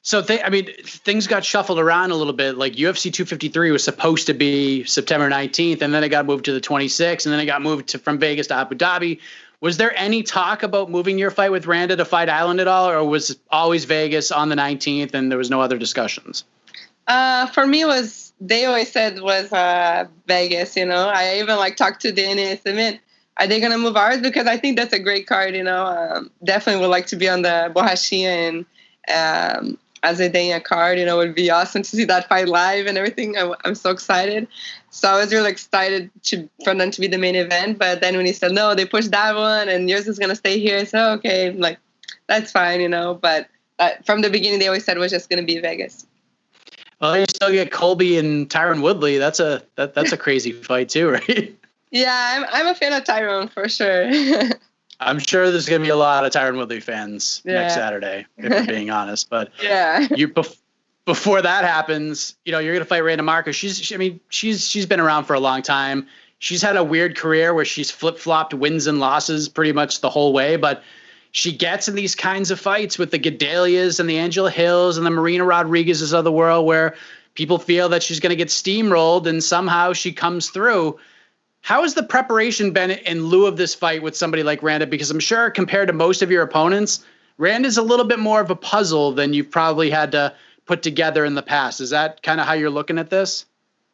So, things got shuffled around a little bit. Like UFC 253 was supposed to be September 19th, and then it got moved to the 26th, and then it got moved from Vegas to Abu Dhabi. Was there any talk about moving your fight with Randa to Fight Island at all, or was it always Vegas on the 19th and there was no other discussions? For me, they always said was Vegas, you know. I even talked to Dennis. I mean, are they going to move ours? Because I think that's a great card, you know. Definitely would like to be on the Borrachinha and Azedinha card, you know. It would be awesome to see that fight live and everything. I'm so excited. So I was really excited for them to be the main event. But then when he said, no, they pushed that one and yours is going to stay here, I said, okay, like, that's fine, you know. But from the beginning, they always said it was just going to be Vegas. Well, you still get Colby and Tyron Woodley. That's a crazy fight too, right? Yeah, I'm a fan of Tyron for sure. I'm sure there's going to be a lot of Tyron Woodley fans next Saturday, if we're being honest. But yeah, before that happens, you know, you're going to fight Randa Markos. She's been around for a long time. She's had a weird career where she's flip-flopped wins and losses pretty much the whole way, but she gets in these kinds of fights with the Gedalias and the Angela Hills and the Marina Rodriguez's of the world where people feel that she's going to get steamrolled, and somehow she comes through. How has the preparation been in lieu of this fight with somebody like Randa? Because I'm sure compared to most of your opponents, Randa's a little bit more of a puzzle than you've probably had to put together in the past. Is that kind of how you're looking at this?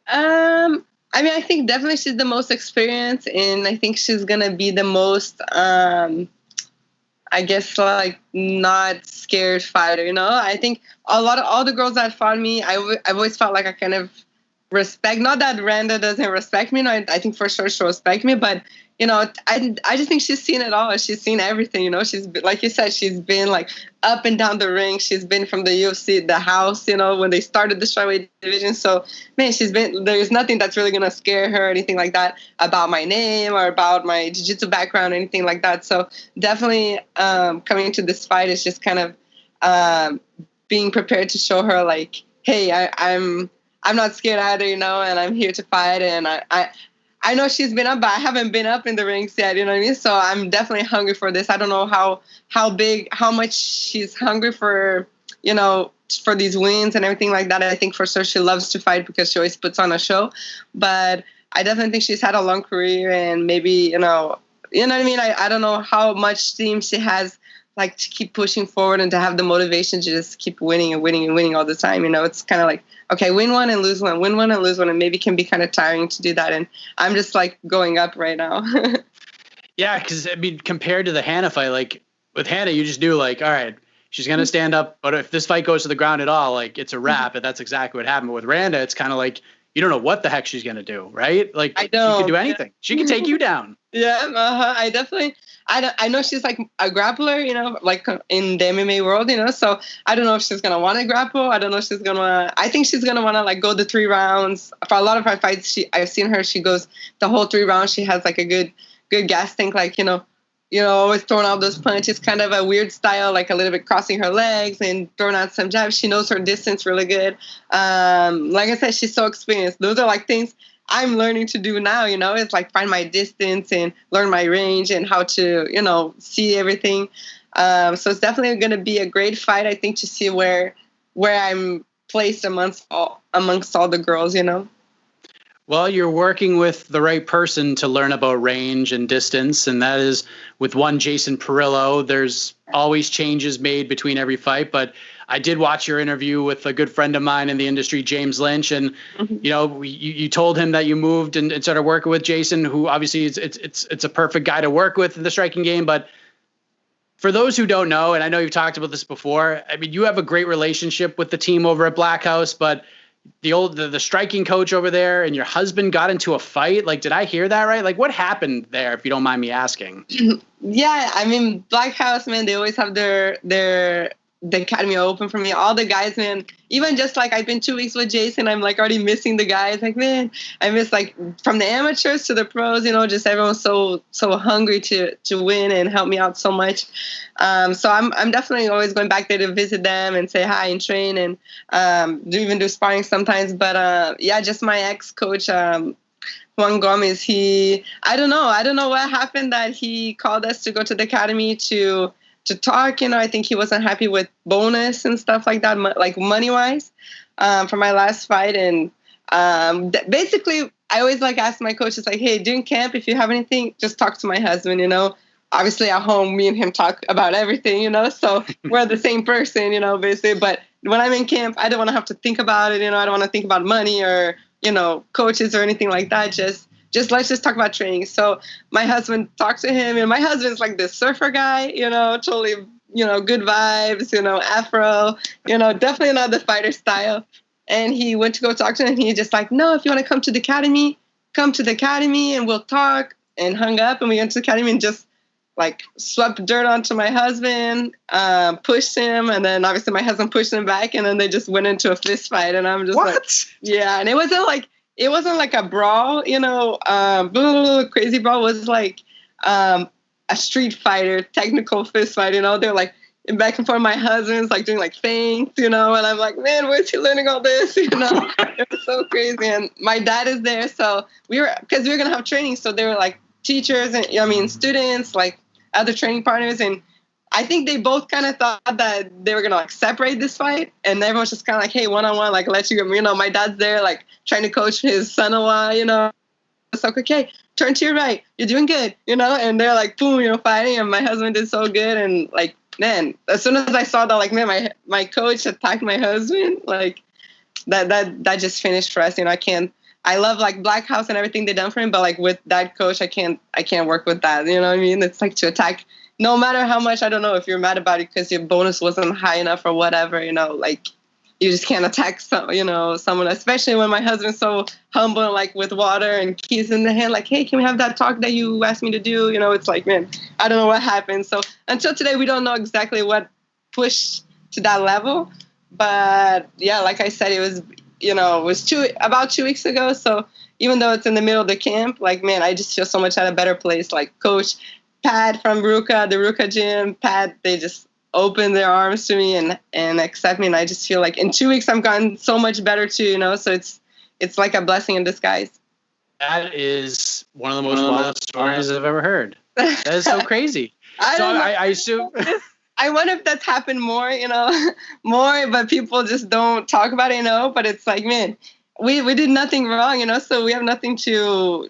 I mean, I think definitely she's the most experienced, and I think she's going to be the most, I guess, like, not scared fighter, you know? I think all the girls that fought me, I've always felt like I kind of respect, not that Randa doesn't respect me, no, I think for sure she'll respect me, but, you know, I just think she's seen it all. She's seen everything, you know. She's been, like you said, she's been like up and down the ring. She's been from the UFC, the house, you know, when they started the strawweight division. So, man, there's nothing that's really going to scare her or anything like that about my name or about my jiu-jitsu background or anything like that. So definitely coming into this fight is just kind of being prepared to show her, like, hey, I'm not scared either, you know, and I'm here to fight. And I know she's been up, but I haven't been up in the rings yet, you know what I mean? So I'm definitely hungry for this. I don't know how much she's hungry for, you know, for these wins and everything like that. I think for sure she loves to fight because she always puts on a show. But I definitely think she's had a long career, and maybe, you know what I mean? I don't know how much steam she has, like, to keep pushing forward and to have the motivation to just keep winning and winning and winning all the time. You know, it's kind of like, okay, win one and lose one, win one and lose one, and maybe can be kind of tiring to do that. And I'm just like going up right now. Yeah, because I mean, compared to the Hannah fight, like with Hannah, you just knew, like, all right, she's gonna stand up, but if this fight goes to the ground at all, like, it's a wrap. And that's exactly what happened with Randa. It's kind of like you don't know what the heck she's gonna do, right? Like, she can do anything. She can take you down. Yeah, I know she's like a grappler, you know, like in the MMA world, you know, so I don't know if she's going to want to grapple. I don't know if she's going to, I think she's going to want to, like, go the 3 rounds. For a lot of her fights, I've seen her, she goes the whole 3 rounds. She has like a good gas tank, like, you know, always throwing out those punches, kind of a weird style, like a little bit crossing her legs and throwing out some jabs. She knows her distance really good. Like I said, she's so experienced. Those are like things I'm learning to do now, you know. It's like find my distance and learn my range and how to, you know, see everything. So it's definitely going to be a great fight, I think, to see where I'm placed amongst all the girls, you know. Well, you're working with the right person to learn about range and distance, and that is with one Jason Perillo. There's always changes made between every fight, but I did watch your interview with a good friend of mine in the industry, James Lynch, and you know, you told him that you moved and started working with Jason, who obviously it's a perfect guy to work with in the striking game. But For those who don't know, and I know you've talked about this before, I mean, you have a great relationship with the team over at Black House, but the striking coach over there and your husband got into a fight. Like, did I hear that right? Like, what happened there, if you don't mind me asking? Yeah, I mean, Black House, man, they always have the academy open for me. All the guys, man, even just like I've been 2 weeks with Jason, I'm like already missing the guys. Like, man, I miss like from the amateurs to the pros, just everyone's so hungry to win and help me out so much. So I'm definitely always going back there to visit them and say hi and train and do sparring sometimes. But yeah, just my ex-coach, Juan Gomez, I don't know what happened that he called us to go to the academy to talk. I think he wasn't happy with bonus and stuff like that, like money-wise, for my last fight. And basically, I always like ask my coaches, like, hey, during camp, if you have anything, just talk to my husband, Obviously, at home, me and him talk about everything, so we're the same person, basically. But when I'm in camp, I don't want to have to think about it, I don't want to think about money or, coaches or anything like that. Just let's just talk about training. So my husband talked to him, and my husband's like this surfer guy, totally, good vibes, Afro, definitely not the fighter style. And he went to go talk to him, and he's just like, no, if you want to come to the academy, come to the academy and we'll talk, and hung up. And we went to the academy and just like swept dirt onto my husband, pushed him, and then obviously my husband pushed him back, and then they just went into a fist fight. And I'm just like, yeah. And it wasn't like a brawl, crazy brawl. It was like a street fighter, technical fist fight, They're like back and forth. My husband's like doing like feints, and I'm like, man, where's he learning all this? It was so crazy. And my dad is there, so because we were gonna have training, so they were like teachers and students, like other training partners, and I think they both kind of thought that they were gonna like separate this fight, and everyone's just kind of like, hey, one-on-one, like let you go. My dad's there like trying to coach his son-in-law, It's like, okay, turn to your right, you're doing good, and they're like, boom, fighting, and my husband did so good, and like, man, as soon as I saw that, like, man, my coach attacked my husband, like that just finished for us. I love like Black House and everything they've done for him, but like with that coach, I can't work with that. You know what I mean? It's like to attack, no matter how much, I don't know if you're mad about it because your bonus wasn't high enough or whatever, like you just can't attack someone, especially when my husband's so humble and like with water and keys in the hand, like, hey, can we have that talk that you asked me to do? It's like, man, I don't know what happened. So until today, we don't know exactly what pushed to that level. But yeah, like I said, it was about 2 weeks ago. So even though it's in the middle of the camp, like, man, I just feel so much at a better place. Like Coach Pat from Ruka, the Ruka gym, Pat, they just opened their arms to me and accept me. And I just feel like in 2 weeks, I've gotten so much better too, So it's like a blessing in disguise. That is one of the most wild stories I've ever heard. That is so crazy. I assume... I wonder if that's happened more, but people just don't talk about it, But it's like, man, we did nothing wrong, so we have nothing to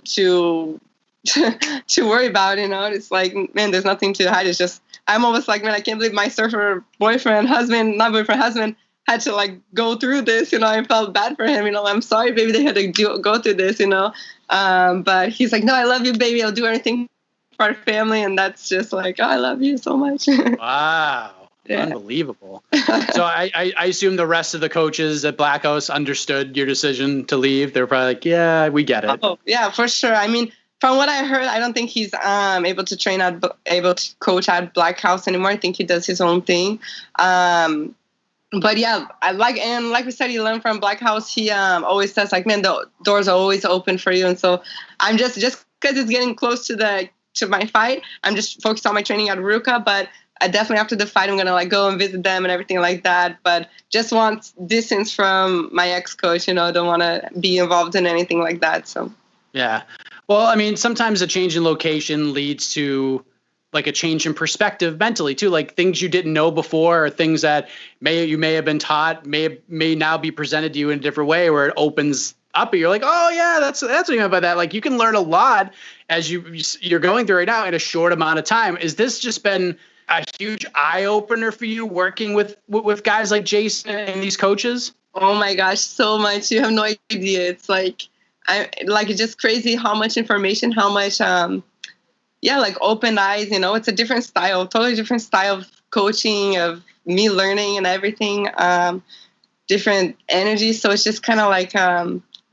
worry about, It's like, man, there's nothing to hide. It's just, I'm almost like, man, I can't believe my surfer husband had to like go through this, I felt bad for him, I'm sorry, baby, they had to go through this, but he's like, no, I love you, baby. I'll do anything for our family, and that's just like, oh, I love you so much. Wow. Yeah. Unbelievable. So I assume the rest of the coaches at Black House understood your decision to leave. They were probably like, yeah, we get it. Oh, yeah, for sure. I mean, from what I heard, I don't think he's able to coach at Black House anymore. I think he does his own thing. But yeah, like we said, he learned from Black House. He always says like, man, the doors are always open for you. And so I'm just because it's getting close to my fight, I'm just focused on my training at Ruka, but I definitely after the fight, I'm going to like go and visit them and everything like that. But just want distance from my ex-coach, don't want to be involved in anything like that. So, yeah. Well, I mean, sometimes a change in location leads to like a change in perspective mentally too, like things you didn't know before or things that you may have been taught may now be presented to you in a different way where it opens up and you're like, oh yeah, that's what you meant by that. Like you can learn a lot as you're going through right now in a short amount of time. Is this just been a huge eye opener for you working with guys like Jason and these coaches? Oh my gosh, so much. You have no idea. It's like, it's just crazy how much information, how much, like open eyes. It's a different style, totally different style of coaching, of me learning and everything, different energy. So it's just kind of like,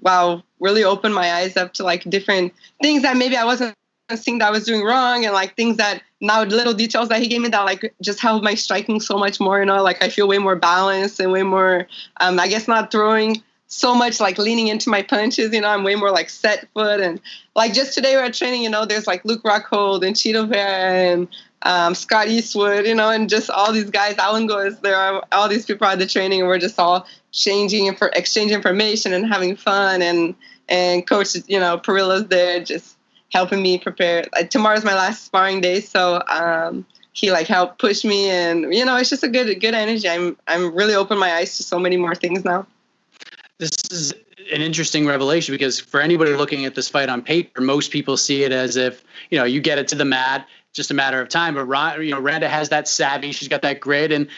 wow, really opened my eyes up to like different things that maybe I wasn't seeing that I was doing wrong, and like things that now little details that he gave me that like just helped my striking so much more. Like I feel way more balanced and way more, I guess not throwing so much, like leaning into my punches. I'm way more like set foot. And like just today we're at training, there's like Luke Rockhold and Cheeto Bear and Scott Eastwood, and just all these guys. Alan goes, there are all these people at the training, and we're just all exchanging information and having fun. And Coach, Perilla's there just helping me prepare. Tomorrow's my last sparring day, so he like helped push me, and it's just a good energy. I'm really opened my eyes to so many more things now. This is an interesting revelation, because for anybody looking at this fight on paper, most people see it as if you get it to the mat, just a matter of time. But Randa has that savvy, she's got that grit, and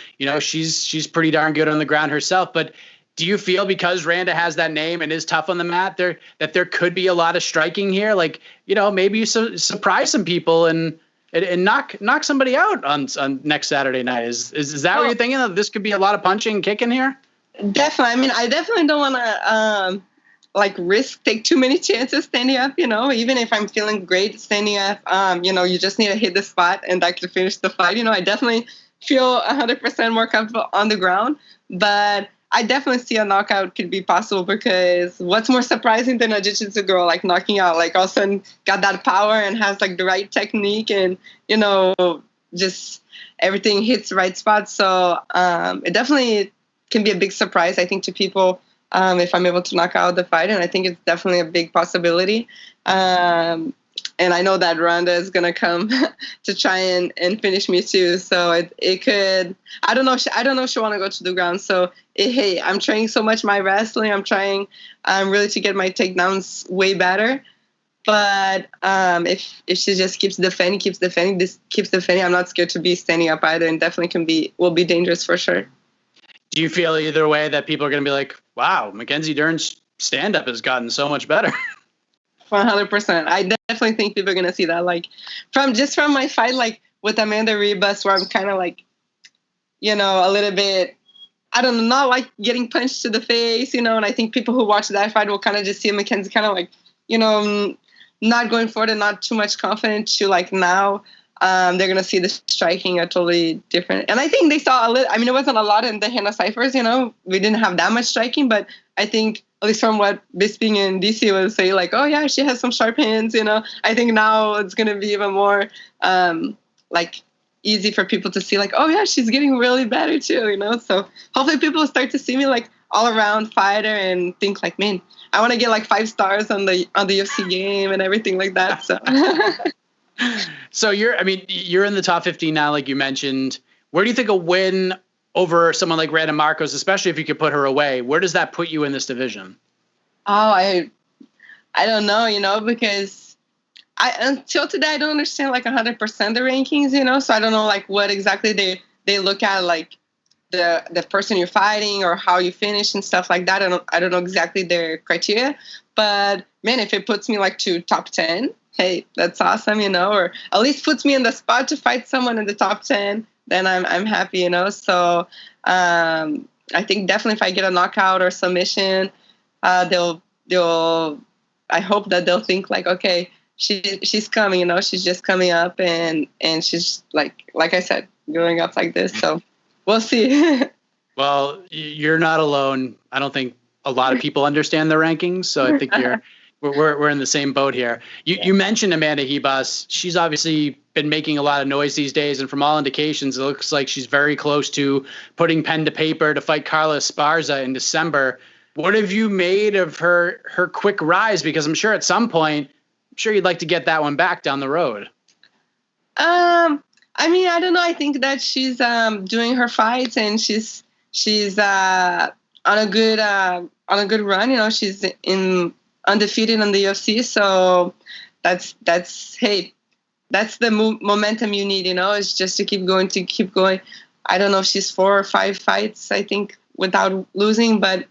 she's pretty darn good on the ground herself. But do you feel, because Randa has that name and is tough on the mat, that there could be a lot of striking here? Like, maybe you surprise some people and knock somebody out on next Saturday night. Is that what you're thinking? That this could be a lot of punching and kicking here? Definitely. I mean, I definitely don't want to take too many chances standing up. Even if I'm feeling great standing up, you just need to hit the spot and that could finish the fight. I definitely feel 100% more comfortable on the ground, but I definitely see a knockout could be possible, because what's more surprising than a jiu-jitsu girl like knocking out, like all of a sudden got that power and has like the right technique, and just everything hits the right spot. So it definitely can be a big surprise, I think, to people if I'm able to knock out the fight, and I think it's definitely a big possibility. And I know that Randa is going to come to try and finish me too. So it could, I don't know if she want to go to the ground. So, hey, I'm training so much my wrestling. I'm trying really to get my takedowns way better. But if she just keeps defending, I'm not scared to be standing up either, and definitely will be dangerous for sure. Do you feel either way that people are going to be like, wow, Mackenzie Dern's stand-up has gotten so much better? 100%. I definitely think people are going to see that. Like from my fight, like with Amanda Ribas, where I'm kind of like, a little bit, I don't know, not like getting punched to the face, and I think people who watch that fight will kind of just see Mackenzie kind of like, not going forward and not too much confident to like now. They're going to see the striking a totally different. And I think they saw a little, it wasn't a lot in the Hannah Cyphers, we didn't have that much striking, but I think at least from what Bisping and DC would say, like, oh yeah, she has some sharp hands, I think now it's going to be even more, like easy for people to see like, oh yeah, she's getting really better too, so hopefully people will start to see me like all around fighter and think like, man, I want to get like 5 stars on the UFC game and everything like that. So. So you're in the top 15 now, like you mentioned. Where do you think a win over someone like Randa Markos, especially if you could put her away, where does that put you in this division? Oh, I don't know, because until today, I don't understand like 100% the rankings, so I don't know like what exactly they look at, like the person you're fighting or how you finish and stuff like that. I don't know exactly their criteria, but man, if it puts me like to top 10, hey, that's awesome, or at least puts me in the spot to fight someone in the top 10, then I'm happy, So I think definitely if I get a knockout or submission, I hope that they'll think like, okay, she's coming, she's just coming up and she's like I said, going up like this. So we'll see. Well, you're not alone. I don't think a lot of people understand the rankings, so I think we're in the same boat here. You mentioned Amanda Ribas. She's obviously been making a lot of noise these days, and from all indications, it looks like she's very close to putting pen to paper to fight Carla Esparza in December. What have you made of her quick rise? Because I'm sure at some point, you'd like to get that one back down the road. I don't know. I think that she's doing her fights, and she's on a good run. She's undefeated in the UFC, so that's the momentum you need. Is just to keep going. I don't know if she's 4 or 5 fights, I think, without losing, but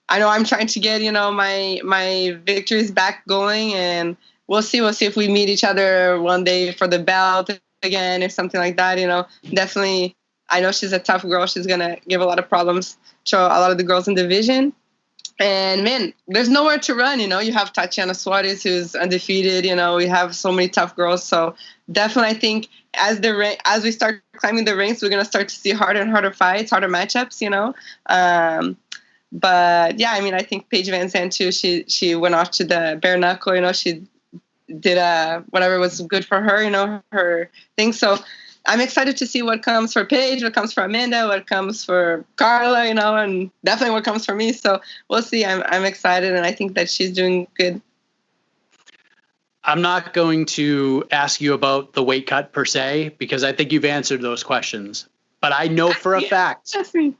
I know I'm trying to get my victories back going, and we'll see. We'll see if we meet each other one day for the belt again or something like that. Definitely, I know she's a tough girl. She's going to give a lot of problems to a lot of the girls in the division. And, man, there's nowhere to run, You have Tatiana Suarez, who's undefeated. We have so many tough girls. So definitely, I think as we start climbing the ranks, we're going to start to see harder and harder fights, harder matchups, But, yeah, I think Paige Van Zandt, too, she went off to the bare knuckle. She did whatever was good for her, her thing. So I'm excited to see what comes for Paige, what comes for Amanda, what comes for Carla, and definitely what comes for me. So we'll see. I'm excited, and I think that she's doing good. I'm not going to ask you about the weight cut per se, because I think you've answered those questions. But I know for a fact, listen,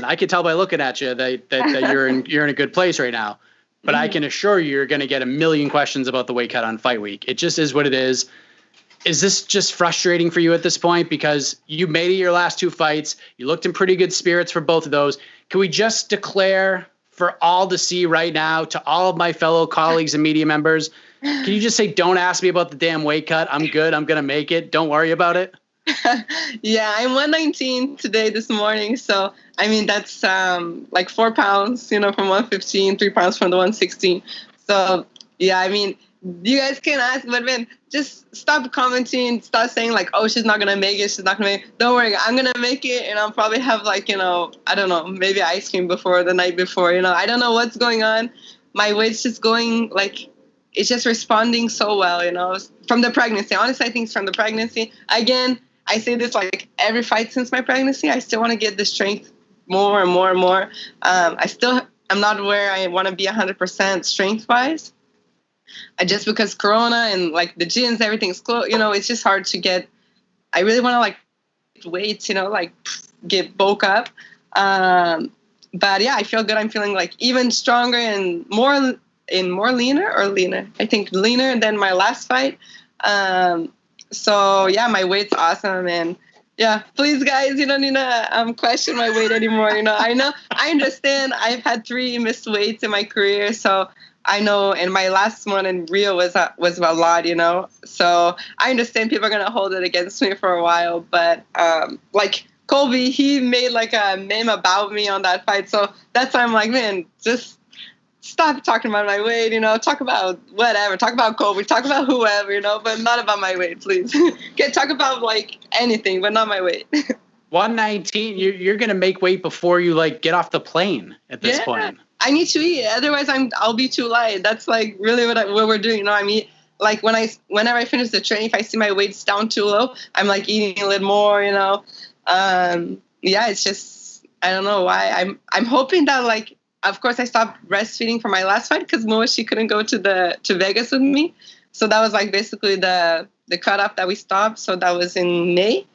I can tell by looking at you that you're in a good place right now. But I can assure you're going to get a million questions about the weight cut on fight week. It just is what it is. Is this just frustrating for you at this point? Because you made it your last 2 fights. You looked in pretty good spirits for both of those. Can we just declare for all to see right now, to all of my fellow colleagues and media members, can you just say, don't ask me about the damn weight cut. I'm good. I'm going to make it. Don't worry about it. Yeah, I'm 119 today, this morning. So, that's like 4 pounds, from 115, 3 pounds from the 116. So, yeah, you guys can ask, but man, just stop commenting, stop saying like, oh, she's not going to make it. She's not going to make it. Don't worry. I'm going to make it. And I'll probably have I don't know, maybe ice cream before the night before, I don't know what's going on. My weight's just going it's just responding so well, from the pregnancy. Honestly, I think it's from the pregnancy. Again, I say this every fight since my pregnancy. I still want to get the strength more and more and more. I'm not where I want to be 100% strength-wise. Just because Corona and the gyms, everything's closed, it's just hard to get. I really want to weights, get bulk up. But yeah, I feel good. I'm feeling even stronger and more leaner. I think leaner than my last fight. So yeah, my weight's awesome, and yeah, please guys, you don't need to question my weight anymore. I understand. I've had 3 missed weights in my career, so I know. And my last one in Rio was a lot, So I understand people are gonna hold it against me for a while, but Colby, he made a meme about me on that fight, so that's why I'm man, just stop talking about my weight, talk about whatever, talk about Kobe, talk about whoever, but not about my weight, please. Talk about anything, but not my weight. 119, you're going to make weight before you get off the plane at this point. I need to eat, otherwise I'll be too light. That's really what we're doing, I mean, whenever I finish the training, if I see my weight's down too low, I'm eating a little more, yeah, it's just, I don't know why. I'm hoping that of course, I stopped breastfeeding for my last fight because Moa, she couldn't go to Vegas with me. So that was basically the cutoff that we stopped. So that was in May.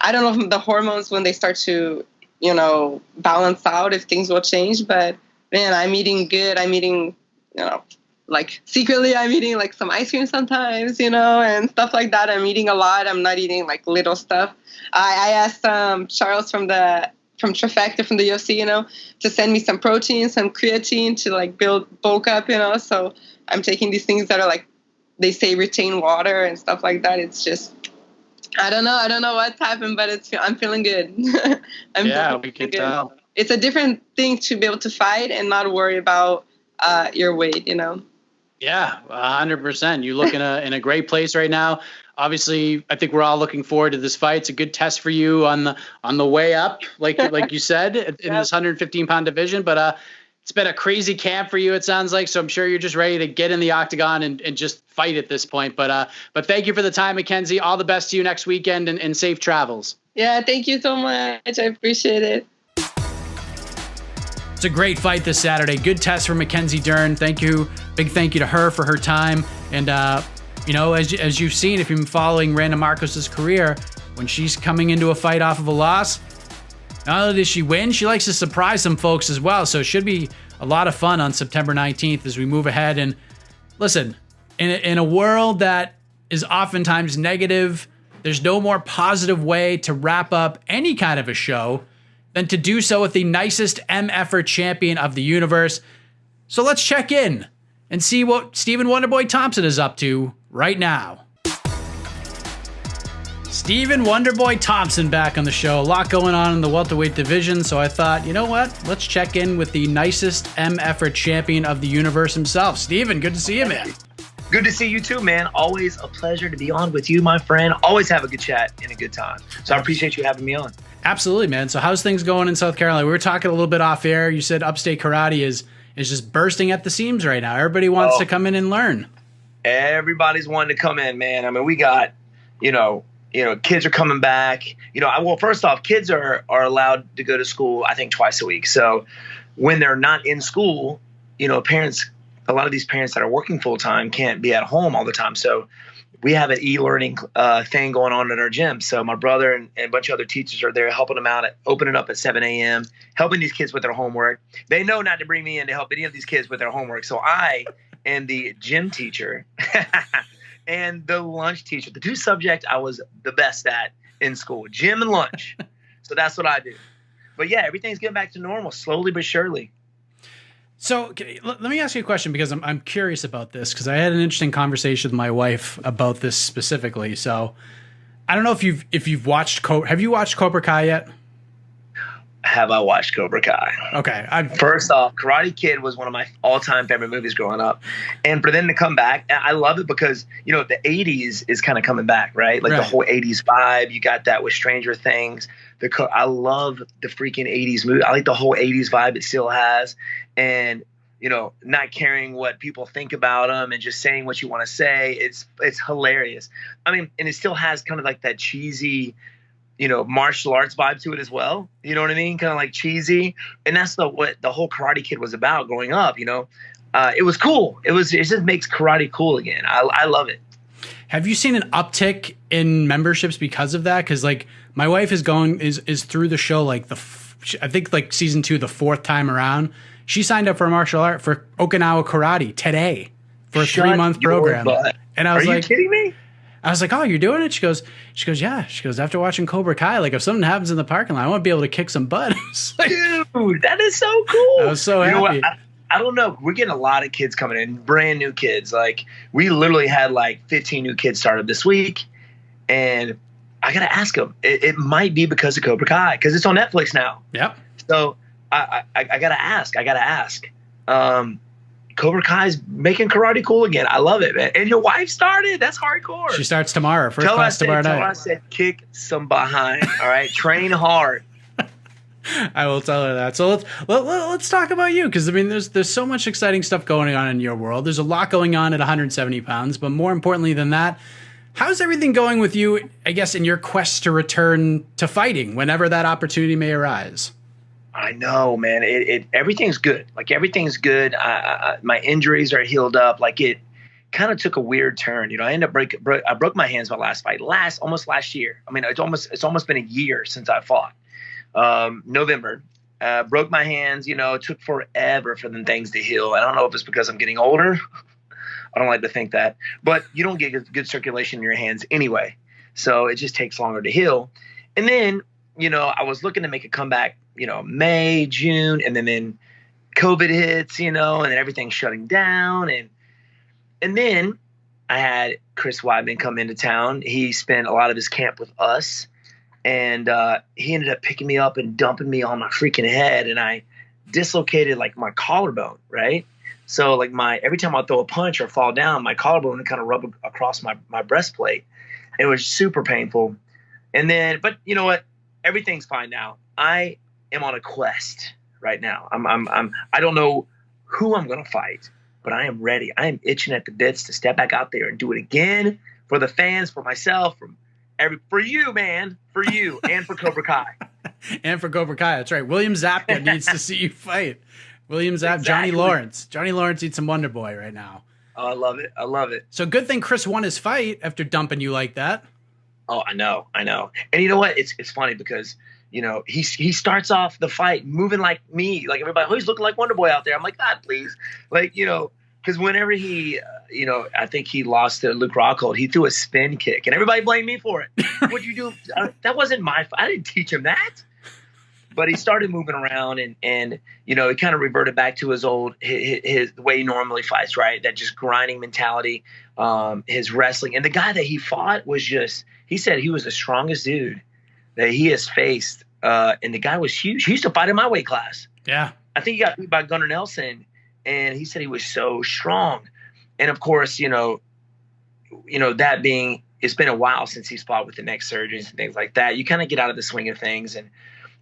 I don't know if the hormones, when they start to, balance out, if things will change. But man, I'm eating good. I'm eating, secretly I'm eating some ice cream sometimes, and stuff like that. I'm eating a lot. I'm not eating little stuff. I asked Charles from Trifecta from the UFC, to send me some protein, some creatine to bulk up, So I'm taking these things that are they say retain water and stuff like that. It's just, I don't know what's happened, but I'm feeling good. We can tell. It's a different thing to be able to fight and not worry about your weight, Yeah, 100%. You look in a great place right now. Obviously, I think we're all looking forward to this fight. It's a good test for you on the way up, like you said, in this 115-pound division. But it's been a crazy camp for you, it sounds like. So I'm sure you're just ready to get in the octagon and just fight at this point. But thank you for the time, Mackenzie. All the best to you next weekend and safe travels. Yeah, thank you so much. I appreciate it. It's a great fight this Saturday. Good test for Mackenzie Dern. Thank you. Big thank you to her for her time. And, as you've seen, if you've been following Randa Markos' career, when she's coming into a fight off of a loss, not only does she win, she likes to surprise some folks as well. So it should be a lot of fun on September 19th as we move ahead. And listen, in a world that is oftentimes negative, there's no more positive way to wrap up any kind of a show than to do so with the nicest MFer champion of the universe. So let's check in and see what Stephen Wonderboy Thompson is up to right now. Stephen Wonderboy Thompson back on the show. A lot going on in the welterweight division, so I thought, you know what? Let's check in with the nicest MFer champion of the universe himself. Stephen, good to see you, man. Good to see you too, man. Always a pleasure to be on with you, my friend. Always have a good chat and a good time. So I appreciate you having me on. Absolutely, man. So how's things going in South Carolina? We were talking a little bit off air. You said upstate karate is just bursting at the seams right now. Everybody wants to come in and learn. Everybody's wanting to come in, man. I mean, we got, kids are coming back. Well, first off, kids are allowed to go to school, I think, twice a week. So when they're not in school, parents, a lot of these parents that are working full time can't be at home all the time. So we have an e-learning thing going on in our gym. So my brother and a bunch of other teachers are there helping them out, opening up at 7 a.m., helping these kids with their homework. They know not to bring me in to help any of these kids with their homework. So I am the gym teacher and the lunch teacher. The two subjects I was the best at in school, gym and lunch. So that's what I do. But yeah, everything's getting back to normal, slowly but surely. So let me ask you a question, because I'm curious about this, because I had an interesting conversation with my wife about this specifically. So I don't know if you've watched have you watched Cobra Kai yet? Have I watched Cobra Kai? Okay. First off, Karate Kid was one of my all-time favorite movies growing up. And for them to come back, I love it because, the 80s is kind of coming back, right? Like the whole 80s vibe. You got that with Stranger Things. I love the freaking 80s movie. I like the whole 80s vibe it still has. And, not caring what people think about them and just saying what you want to say. It's hilarious. I mean, and it still has kind of like that cheesy, martial arts vibe to it as well. You know what I mean? Kind of like cheesy. And that's what the whole Karate Kid was about growing up, It was cool. It just makes karate cool again. I love it. Have you seen an uptick in memberships because of that? Because like my wife is through the show like I think like season 2, the 4th time around. She signed up for martial art for Okinawa karate today for a 3-month program. And I was like, are you kidding me? I was like, oh, you're doing it? She goes, yeah. She goes, after watching Cobra Kai, like if something happens in the parking lot, I want to be able to kick some butt. Like, dude, that is so cool. I was so happy. You know what? I don't know. We're getting a lot of kids coming in, brand new kids. Like we literally had like 15 new kids started this week. And I got to ask them. It might be because of Cobra Kai, because it's on Netflix now. Yep. So I got to ask. Cobra Kai's making karate cool again. I love it, man. And your wife started? That's hardcore. She starts tomorrow. First class tomorrow night. Tell her I said kick some behind. All right? Train hard. I will tell her that. So let's talk about you, because I mean there's so much exciting stuff going on in your world. There's a lot going on at 170 pounds, but more importantly than that, how's everything going with you, I guess, in your quest to return to fighting whenever that opportunity may arise? I know, man. Everything's good. Like everything's good. My injuries are healed up. Like it kind of took a weird turn. I ended up I broke my hands my last fight, almost last year. I mean, it's almost been a year since I fought. November, broke my hands. It took forever for them things to heal. I don't know if it's because I'm getting older. I don't like to think that, but you don't get good circulation in your hands anyway, so it just takes longer to heal. And then I was looking to make a comeback. May, June, and then COVID hits, and then everything's shutting down. And then I had Chris Weidman come into town. He spent a lot of his camp with us, and he ended up picking me up and dumping me on my freaking head, and I dislocated like my collarbone, right? So like every time I throw a punch or fall down, my collarbone would kind of rub across my breastplate. It was super painful. And then, but you know what? Everything's fine now. I am on a quest right now. I don't know who I'm going to fight, but I am ready. I am itching at the bits to step back out there and do it again for the fans, for myself, for you, man, for you, and for Cobra Kai. And for Cobra Kai, that's right. William Zapka needs to see you fight. William Zapka, exactly. Johnny Lawrence needs some Wonderboy right now. Oh, I love it. So good thing Chris won his fight after dumping you like that. Oh, I know. And you know what? It's funny because he starts off the fight moving like me, like everybody. Oh, he's looking like Wonderboy out there. I'm like, God, please, like because whenever he, I think he lost to Luke Rockhold, he threw a spin kick, and everybody blamed me for it. What'd you do? That wasn't my fault. I didn't teach him that. But he started moving around, and he kind of reverted back to his old his the way he normally fights, right? That just grinding mentality, his wrestling. And the guy that he fought was he said he was the strongest dude that he has faced. And the guy was huge. He used to fight in my weight class. Yeah. I think he got beat by Gunnar Nelson, and he said he was so strong. And of course, that being, it's been a while since he's fought with the neck surgeons and things like that. You kind of get out of the swing of things, and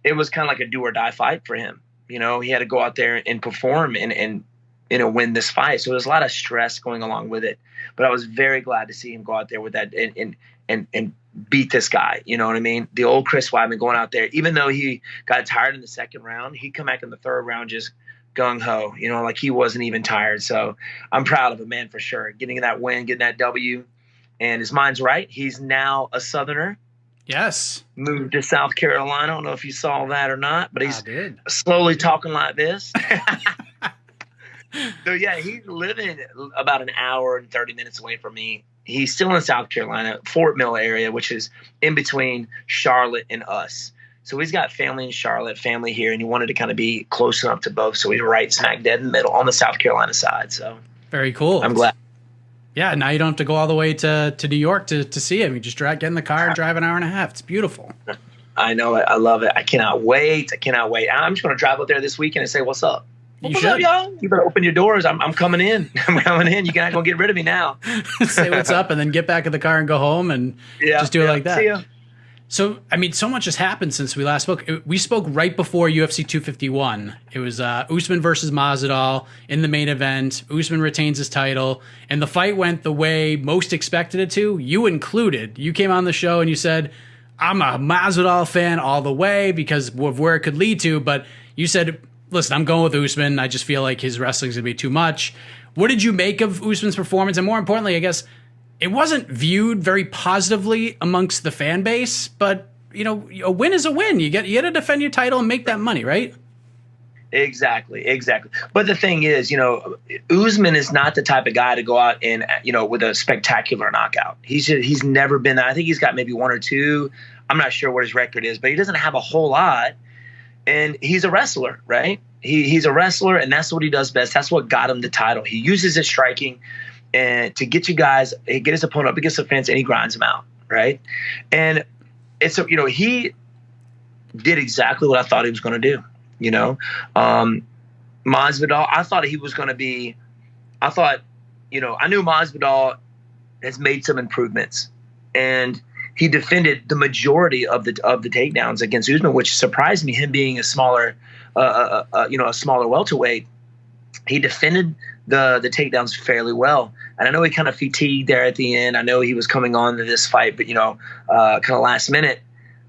it was kind of like a do or die fight for him. He had to go out there and perform and win this fight. So there's a lot of stress going along with it. But I was very glad to see him go out there with that and beat this guy. You know what I mean? The old Chris Weidman going out there, even though he got tired in the second round, he come back in the third round just gung-ho, like he wasn't even tired. So I'm proud of him, man, for sure. Getting that win, getting that W. And his mind's right. He's now a Southerner. Yes. Moved to South Carolina. I don't know if you saw that or not, but he's slowly talking like this. So, yeah, he's living about an hour and 30 minutes away from me. He's still in South Carolina, Fort Mill area, which is in between Charlotte and us. So he's got family in Charlotte, family here, and he wanted to kind of be close enough to both. So he's right smack dead in the middle on the South Carolina side. So very cool. I'm glad. Yeah, now you don't have to go all the way to New York to see him. You just get in the car and drive an hour and a half. It's beautiful. I know it. I love it. I cannot wait. I'm just going to drive up there this weekend and say, what's up? What's up, y'all? You better open your doors. I'm coming in. I'm coming in. You're not going to get rid of me now. Say what's up and then get back in the car and go home and just do it like that. See ya. So, so much has happened since we last spoke. We spoke right before UFC 251. It was Usman versus Masvidal in the main event. Usman retains his title, and the fight went the way most expected it to, you included. You came on the show and you said, I'm a Masvidal fan all the way because of where it could lead to, but you said, listen, I'm going with Usman. I just feel like his wrestling's going to be too much. What did you make of Usman's performance? And more importantly, I guess, it wasn't viewed very positively amongst the fan base, but a win is a win. You got to defend your title and make that money, right? Exactly. But the thing is, Usman is not the type of guy to go out and with a spectacular knockout. He's never been that. I think he's got maybe one or two. I'm not sure what his record is, but he doesn't have a whole lot. And he's a wrestler, right? He's a wrestler, and that's what he does best. That's what got him the title. He uses his striking and to get get his opponent up against the fence, and he grinds him out, right? And it's he did exactly what I thought he was going to do. Masvidal, I thought he was going to be. I knew Masvidal has made some improvements, and he defended the majority of the takedowns against Usman, which surprised me. Him being a smaller, a smaller welterweight, he defended the takedowns fairly well. And I know he kind of fatigued there at the end. I know he was coming on to this fight, but kind of last minute.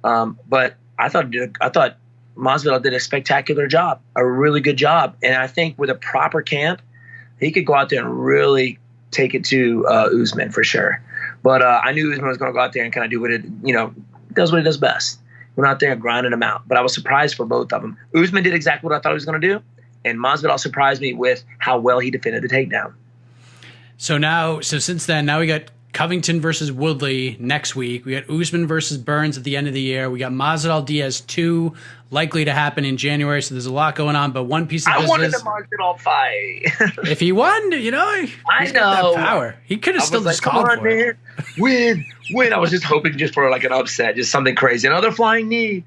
But I thought Masvidal did a spectacular job, a really good job. And I think with a proper camp, he could go out there and really take it to Usman for sure. But I knew Usman was going to go out there and kind of do what does what he does best. Went out there and grinded him out. But I was surprised for both of them. Usman did exactly what I thought he was going to do. And Masvidal surprised me with how well he defended the takedown. So since then, we got Covington versus Woodley next week. We got Usman versus Burns at the end of the year. We got Masvidal Diaz 2 likely to happen in January. So there's a lot going on. But one piece of business. I wanted the Masvidal fight. If he won, he's got that power. He could have still just called for it. Win. I was just hoping just for like an upset, just something crazy, another flying knee.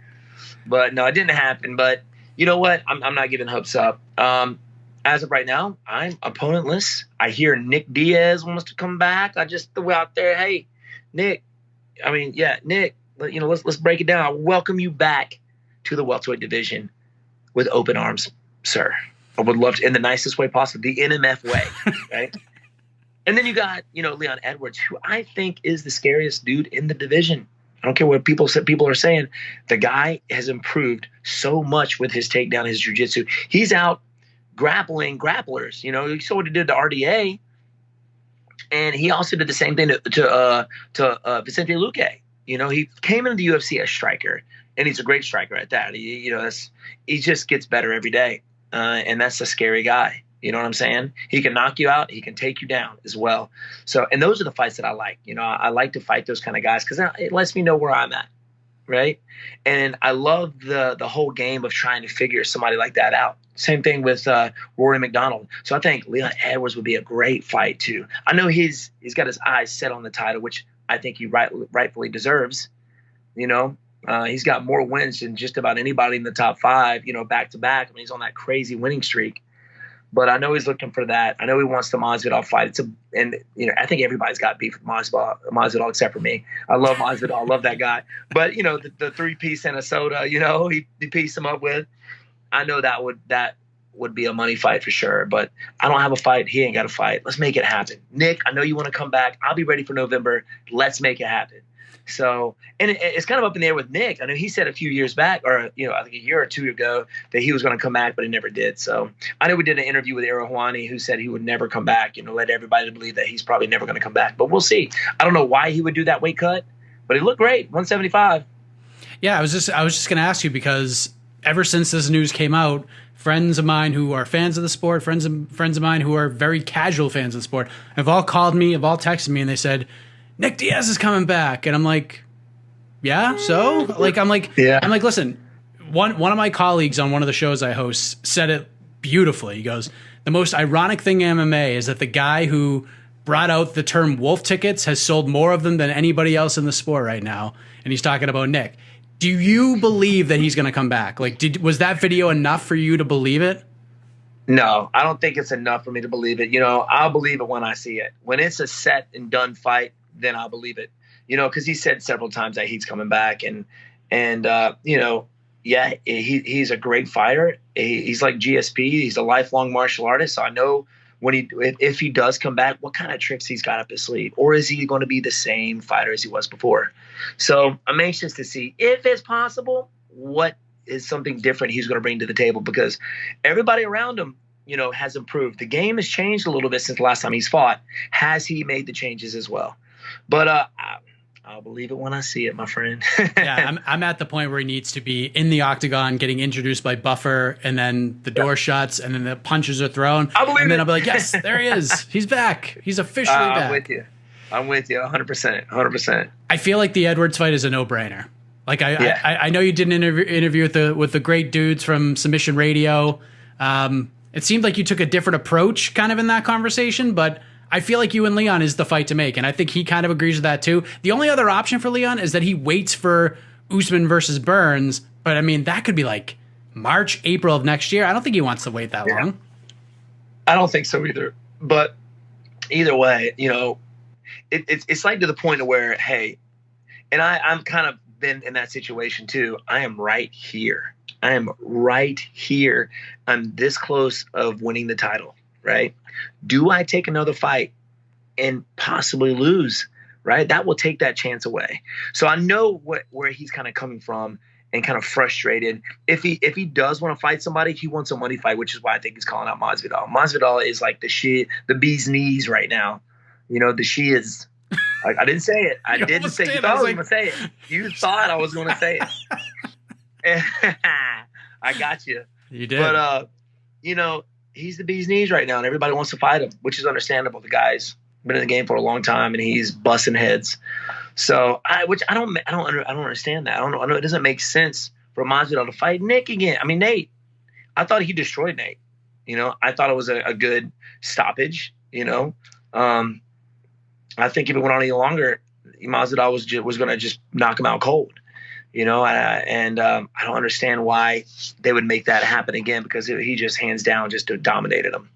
But no, it didn't happen. But you know what? I'm not giving hopes up. As of right now, I'm opponentless. I hear Nick Diaz wants to come back. I just threw out there, hey, Nick. Nick. Let's break it down. I welcome you back to the welterweight division with open arms, sir. I would love to, in the nicest way possible, the NMF way, right? And then you got, Leon Edwards, who I think is the scariest dude in the division. I don't care what people are saying. The guy has improved so much with his takedown, his jiu-jitsu. He's out grappling grapplers. You saw what he did to RDA, and he also did the same thing to Vicente Luque. He came into the UFC as striker, and he's a great striker at that. He just gets better every day, and that's a scary guy. You know what I'm saying? He can knock you out. He can take you down as well. So, and those are the fights that I like. I like to fight those kind of guys because it lets me know where I'm at. right? And I love the whole game of trying to figure somebody like that out. Same thing with Rory McDonald. So I think Leon Edwards would be a great fight too. I know he's got his eyes set on the title, which I think he rightfully deserves. You know, he's got more wins than just about anybody in the top 5. You know, back to back. I mean, he's on that crazy winning streak. But I know he's looking for that. I know he wants the Masvidal fight. And you know, I think everybody's got beef with Masvidal except for me. I love Masvidal. I love that guy. But you know, the 3-piece and a soda, you know, he pieced him up with. I know that would be a money fight for sure. But I don't have a fight. He ain't got a fight. Let's make it happen. Nick, I know you want to come back. I'll be ready for November. Let's make it happen. So, and it's kind of up in the air with Nick. I know he said a few years back, or you know, I think a year or two ago, that he was going to come back, but he never did. So, I know we did an interview with Arohwani, who said he would never come back. You know, led everybody to believe that he's probably never going to come back. But we'll see. I don't know why he would do that weight cut, but he looked great, 175. Yeah, I was just going to ask you, because ever since this news came out, friends of mine who are fans of the sport, friends of mine who are very casual fans of the sport, have all called me, have all texted me, and they said, Nick Diaz is coming back. And I'm like, yeah, so? I'm like, listen, one of my colleagues on one of the shows I host said it beautifully. He goes, the most ironic thing in MMA is that the guy who brought out the term wolf tickets has sold more of them than anybody else in the sport right now. And he's talking about Nick. Do you believe that he's going to come back? Like, was that video enough for you to believe it? No, I don't think it's enough for me to believe it. You know, I'll believe it when I see it. When it's a set and done fight, then I'll believe it. You know, because he said several times that he's coming back, and you know, yeah, he's a great fighter. He's like GSP. He's a lifelong martial artist. So I know if he does come back, what kind of tricks he's got up his sleeve, or is he going to be the same fighter as he was before? So I'm anxious to see if it's possible. What is something different he's going to bring to the table, because everybody around him, you know, has improved. The game has changed a little bit since the last time he's fought. Has he made the changes as well? But I'll believe it when I see it, my friend. Yeah, I'm at the point where he needs to be in the octagon, getting introduced by Buffer, and then the door shuts, and then the punches are thrown. And then I'll be like, yes, there he is. He's back. He's officially back. I'm with you 100%. I feel like the Edwards fight is a no-brainer. Like I know you did an interview with the great dudes from Submission Radio. It seemed like you took a different approach kind of in that conversation, but I feel like you and Leon is the fight to make, and I think he kind of agrees with that too. The only other option for Leon is that he waits for Usman versus Burns, but I mean, that could be like March, April of next year. I don't think he wants to wait that long. I don't think so either. But either way, you know, it's like to the point of where, hey, and I'm kind of been in that situation too. I am right here. I'm this close of winning the title, right? Do I take another fight and possibly lose, right? That will take that chance away. So I know where he's kind of coming from and kind of frustrated. If he does want to fight somebody, he wants a money fight, which is why I think he's calling out Masvidal. Masvidal is like the bee's knees right now. You know, she is. I didn't say it. I didn't say it. You thought I was going to say it. You thought I was going to say it. I got you. You did. But, you know, he's the bee's knees right now, and everybody wants to fight him, which is understandable. The guy's been in the game for a long time, and he's busting heads. So, I don't understand that. I know it doesn't make sense for Masvidal to fight Nick again. I mean, Nate, I thought he destroyed Nate. You know, I thought it was a good stoppage. You know, I think if it went on any longer, Masvidal was going to just knock him out cold. You know, I don't understand why they would make that happen again, because he just hands down just dominated him.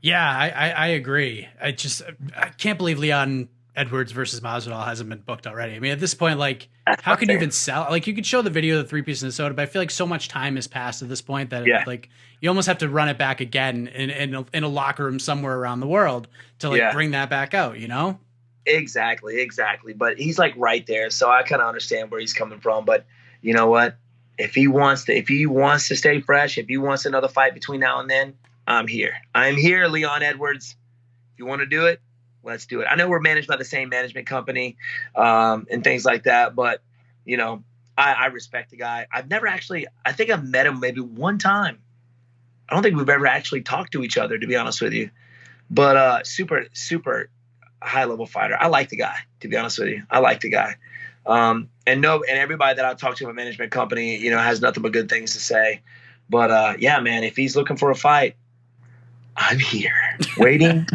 Yeah, I agree. I can't believe Leon Edwards versus Masvidal hasn't been booked already. I mean, at this point, like, how can you even sell? Like, you could show the video of the 3-piece in the soda, but I feel like so much time has passed at this point that like you almost have to run it back again in a locker room somewhere around the world to bring that back out. You know? Exactly. But he's like right there, so I kind of understand where he's coming from. But you know what? If he wants to stay fresh, if he wants another fight between now and then, I'm here. I'm here, Leon Edwards. If you want to do it, let's do it. I know we're managed by the same management company and things like that, but you know, I respect the guy. I think I've met him maybe one time. I don't think we've ever actually talked to each other, to be honest with you. But super high level fighter. I like the guy, to be honest with you. I like the guy. And everybody that I've talked to in a management company, has nothing but good things to say. But yeah, man, if he's looking for a fight, I'm here waiting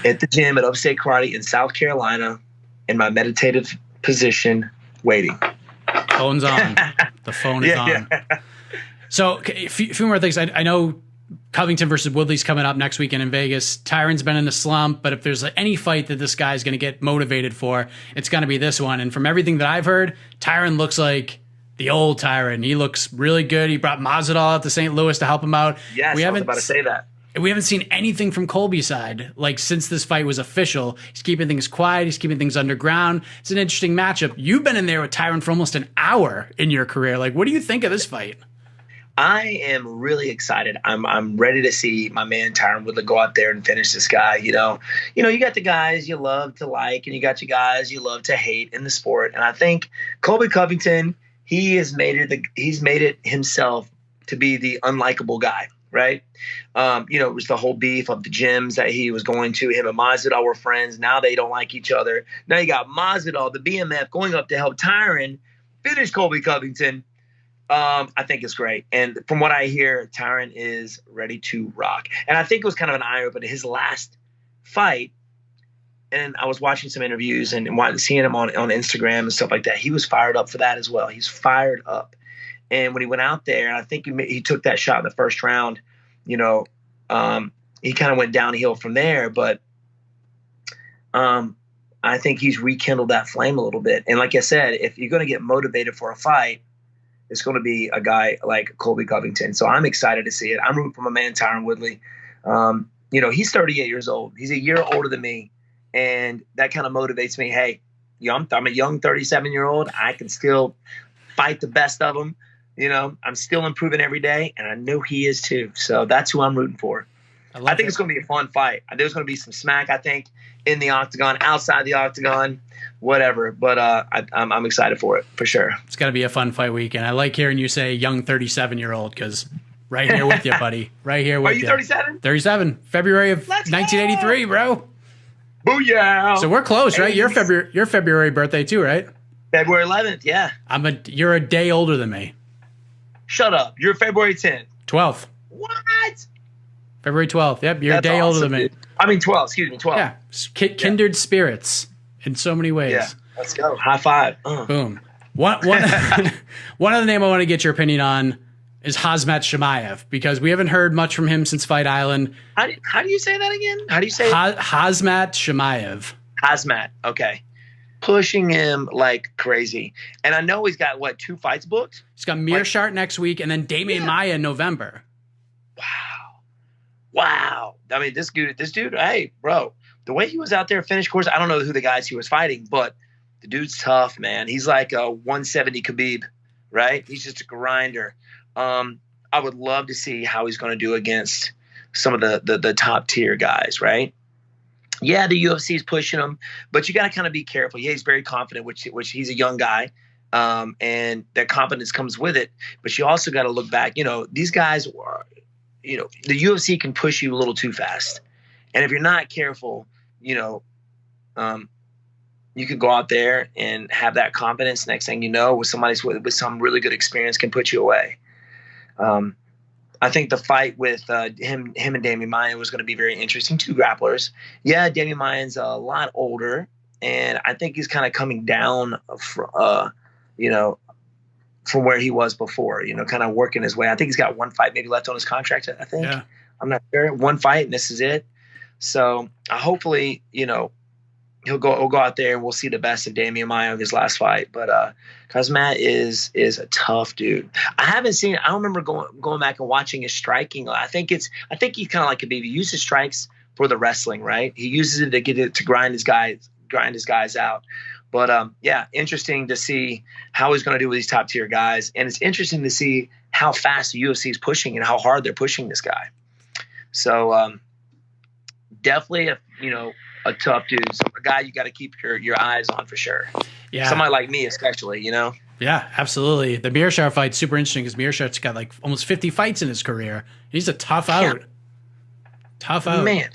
at the gym at Upstate Karate in South Carolina in my meditative position, waiting. Phone's on. The phone is on. Yeah. So a few more things. I know Covington versus Woodley's coming up next weekend in Vegas. Tyron's been in a slump, but if there's any fight that this guy's going to get motivated for, it's going to be this one. And from everything that I've heard, Tyron looks like the old Tyron. He looks really good. He brought Masvidal out to St. Louis to help him out. Yes, I was about to say that. We haven't seen anything from Colby's side. Like, since this fight was official, he's keeping things quiet. He's keeping things underground. It's an interesting matchup. You've been in there with Tyron for almost an hour in your career. Like, what do you think of this fight? I am really excited. I'm ready to see my man Tyron Woodley go out there and finish this guy. You got the guys you love to like, and you got your guys you love to hate in the sport. And I think Colby Covington, he's made it himself to be the unlikable guy. Right. It was the whole beef of the gyms that he was going to. Him and Masvidal were friends. Now they don't like each other. Now you got Masvidal, the BMF, going up to help Tyron finish Colby Covington. I think it's great. And from what I hear, Tyron is ready to rock. And I think it was kind of an eye-opener. His last fight, and I was watching some interviews and seeing him on Instagram and stuff like that. He was fired up for that as well. He's fired up. And when he went out there, and I think he took that shot in the first round, he kind of went downhill from there. But I think he's rekindled that flame a little bit. And like I said, if you're going to get motivated for a fight, it's going to be a guy like Colby Covington. So I'm excited to see it. I'm rooting for my man Tyron Woodley. He's 38 years old. He's a year older than me. And that kind of motivates me. Hey, I'm a young 37-year-old. I can still fight the best of them. I'm still improving every day, and I know he is too. So that's who I'm rooting for. I think it's going to be a fun fight. There's going to be some smack, I think, in the octagon, outside the octagon, whatever. But I'm excited for it, for sure. It's going to be a fun fight weekend. I like hearing you say young 37-year-old because right here with you, buddy. Right here with you. Are you 37? 37. February of 1983, bro. Booyah. So we're close, right? Your February birthday too, right? February 11th, yeah. You're a day older than me. Shut up. You're February 10th. 12th. What? February 12th. Yep, you're a day older than me. I mean 12, excuse me, 12. Yeah, kindred spirits in so many ways. Yeah, let's go. High five. Boom. One other name I want to get your opinion on is Khamzat Chimaev, because we haven't heard much from him since Fight Island. How do you say that again? How do you say it? Khamzat Chimaev. Khamzat, okay. Pushing him like crazy. And I know he's got, 2 fights booked? He's got Meerchaert next week and then Damian Maia in November. Wow. I mean, this dude, hey, bro, the way he was out there finished course, I don't know who the guys he was fighting, but the dude's tough, man. He's like a 170 Khabib, right? He's just a grinder. I would love to see how he's going to do against some of the top tier guys, right? Yeah, the UFC is pushing him, but you got to kind of be careful. Yeah, he's very confident, which he's a young guy, and that confidence comes with it. But you also got to look back. These guys are, the UFC can push you a little too fast, and if you're not careful, you could go out there and have that confidence. Next thing you know, with somebody with some really good experience, can put you away. I think the fight with him and Damian Maia was going to be very interesting. 2 grapplers. Yeah, Damian Maia's a lot older, and I think he's kind of coming down from where he was before, kind of working his way. I think he's got 1 fight maybe left on his contract, I think. Yeah. I'm not sure. 1 fight, and this is it. So hopefully, he'll go out there and we'll see the best of Damian Maia of his last fight. But Khamzat is a tough dude. I don't remember going back and watching his striking. I think he's kind of like Khabib. He uses strikes for the wrestling, right? He uses it to grind his guys out. But interesting to see how he's going to do with these top tier guys, and it's interesting to see how fast the UFC is pushing and how hard they're pushing this guy. So definitely a tough dude, a guy you got to keep your eyes on for sure. Yeah, somebody like me especially, Yeah, absolutely. The Meerchaert fight's super interesting because Meerchaert's got like almost 50 fights in his career. He's a tough out. Tough out, man.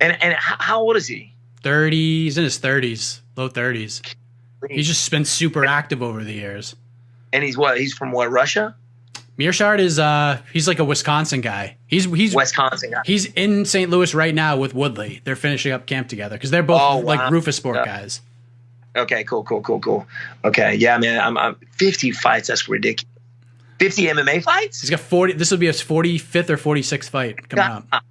And how old is he? 30s, in his 30s, low 30s. He's just been super active over the years. And he's from what, Russia? Meerchaert is he's like a Wisconsin guy. He's Wisconsin guy. He's in St. Louis right now with Woodley. They're finishing up camp together because they're both like Rufus Sport guys. Okay, cool. Okay, yeah, man, I'm 50 fights. That's ridiculous. 50 MMA fights? He's got 40. This will be his 45th or 46th fight coming up.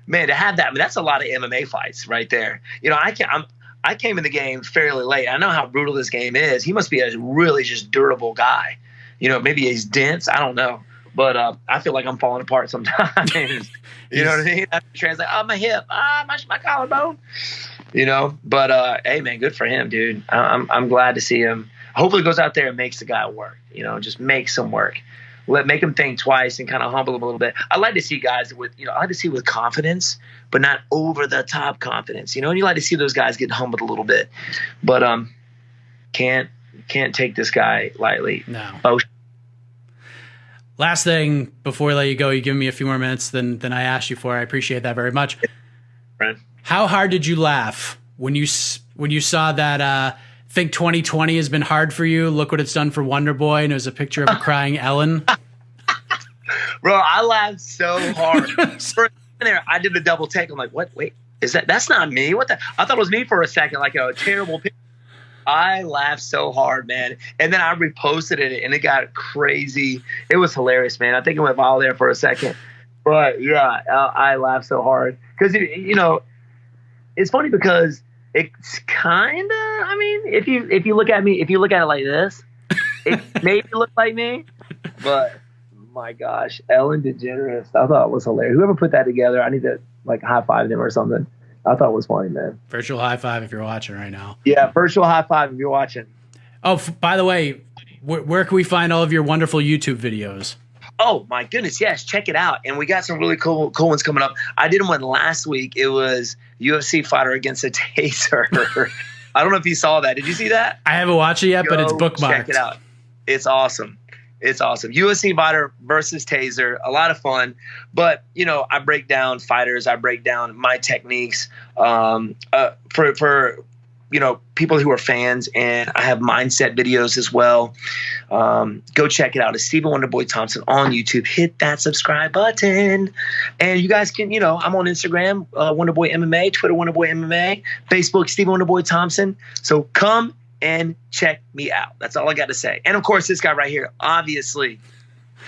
Man, to have that, I mean, that's a lot of MMA fights right there. You know, I came in the game fairly late. I know how brutal this game is. He must be a really just durable guy. You know, maybe he's dense. I don't know. But I feel like I'm falling apart sometimes. You know what I mean? I translate, my hip, my collarbone. You know, but hey, man, good for him, dude. I'm glad to see him. Hopefully goes out there and makes the guy work, you know, just makes him work. Make him think twice and kind of humble him a little bit. I like to see guys with confidence, but not over the top confidence, you know, and you like to see those guys get humbled a little bit, but can't take this guy lightly. No. Last thing before I let you go, you give me a few more minutes than I asked you for. I appreciate that very much. Friend. How hard did you laugh when you saw that, think 2020 has been hard for you. Look what it's done for Wonderboy. And it was a picture of a crying Ellen. Bro, I laughed so hard. For a there, I did the double take. I'm like, what? Wait, that's not me? What the? I thought it was me for a second, like a terrible picture. I laughed so hard, man. And then I reposted it and it got crazy. It was hilarious, man. I think it went viral there for a second. But yeah, I laughed so hard. Because, you know, it's funny because it's kind of, I mean, if you look at it like this, it maybe look like me, but my gosh, Ellen DeGeneres, I thought it was hilarious. Whoever put that together, I need to like high five them or something. I thought it was funny, man. Virtual high five if you're watching right now. Yeah, virtual high five if you're watching. Oh, by the way, where can we find all of your wonderful YouTube videos? Oh my goodness, yes, check it out. And we got some really cool ones coming up. I did one last week. It was UFC fighter against a taser. I don't know if you saw that. Did you see that? I haven't watched it yet, but it's bookmarked. Check it out. It's awesome. It's awesome. UFC fighter versus taser. A lot of fun. But, you know, I break down fighters. I break down my techniques for you know, people who are fans, and I have mindset videos as well. Go check it out. It's Stephen Wonderboy Thompson on YouTube. Hit that subscribe button. And you guys can, you know, I'm on Instagram, Wonderboy MMA, Twitter, Wonderboy MMA, Facebook, Stephen Wonderboy Thompson. So come and check me out. That's all I got to say. And of course, this guy right here, obviously,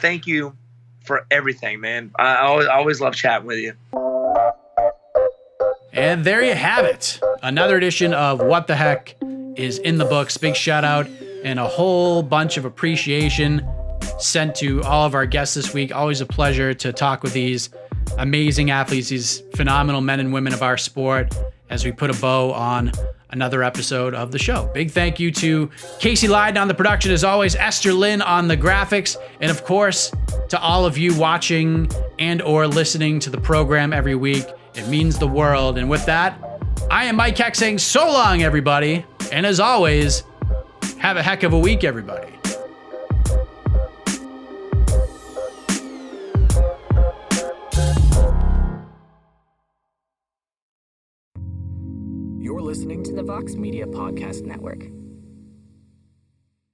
thank you for everything, man. I always love chatting with you. And there you have it. Another edition of What the Heck is in the books. Big shout out and a whole bunch of appreciation sent to all of our guests this week. Always a pleasure to talk with these amazing athletes, these phenomenal men and women of our sport as we put a bow on another episode of the show. Big thank you to Casey Lyden on the production, as always, Esther Lynn on the graphics, and of course, to all of you watching and or listening to the program every week. It means the world. And with that, I am Mike Heck saying so long, everybody. And as always, have a heck of a week, everybody. You're listening to the Vox Media Podcast Network.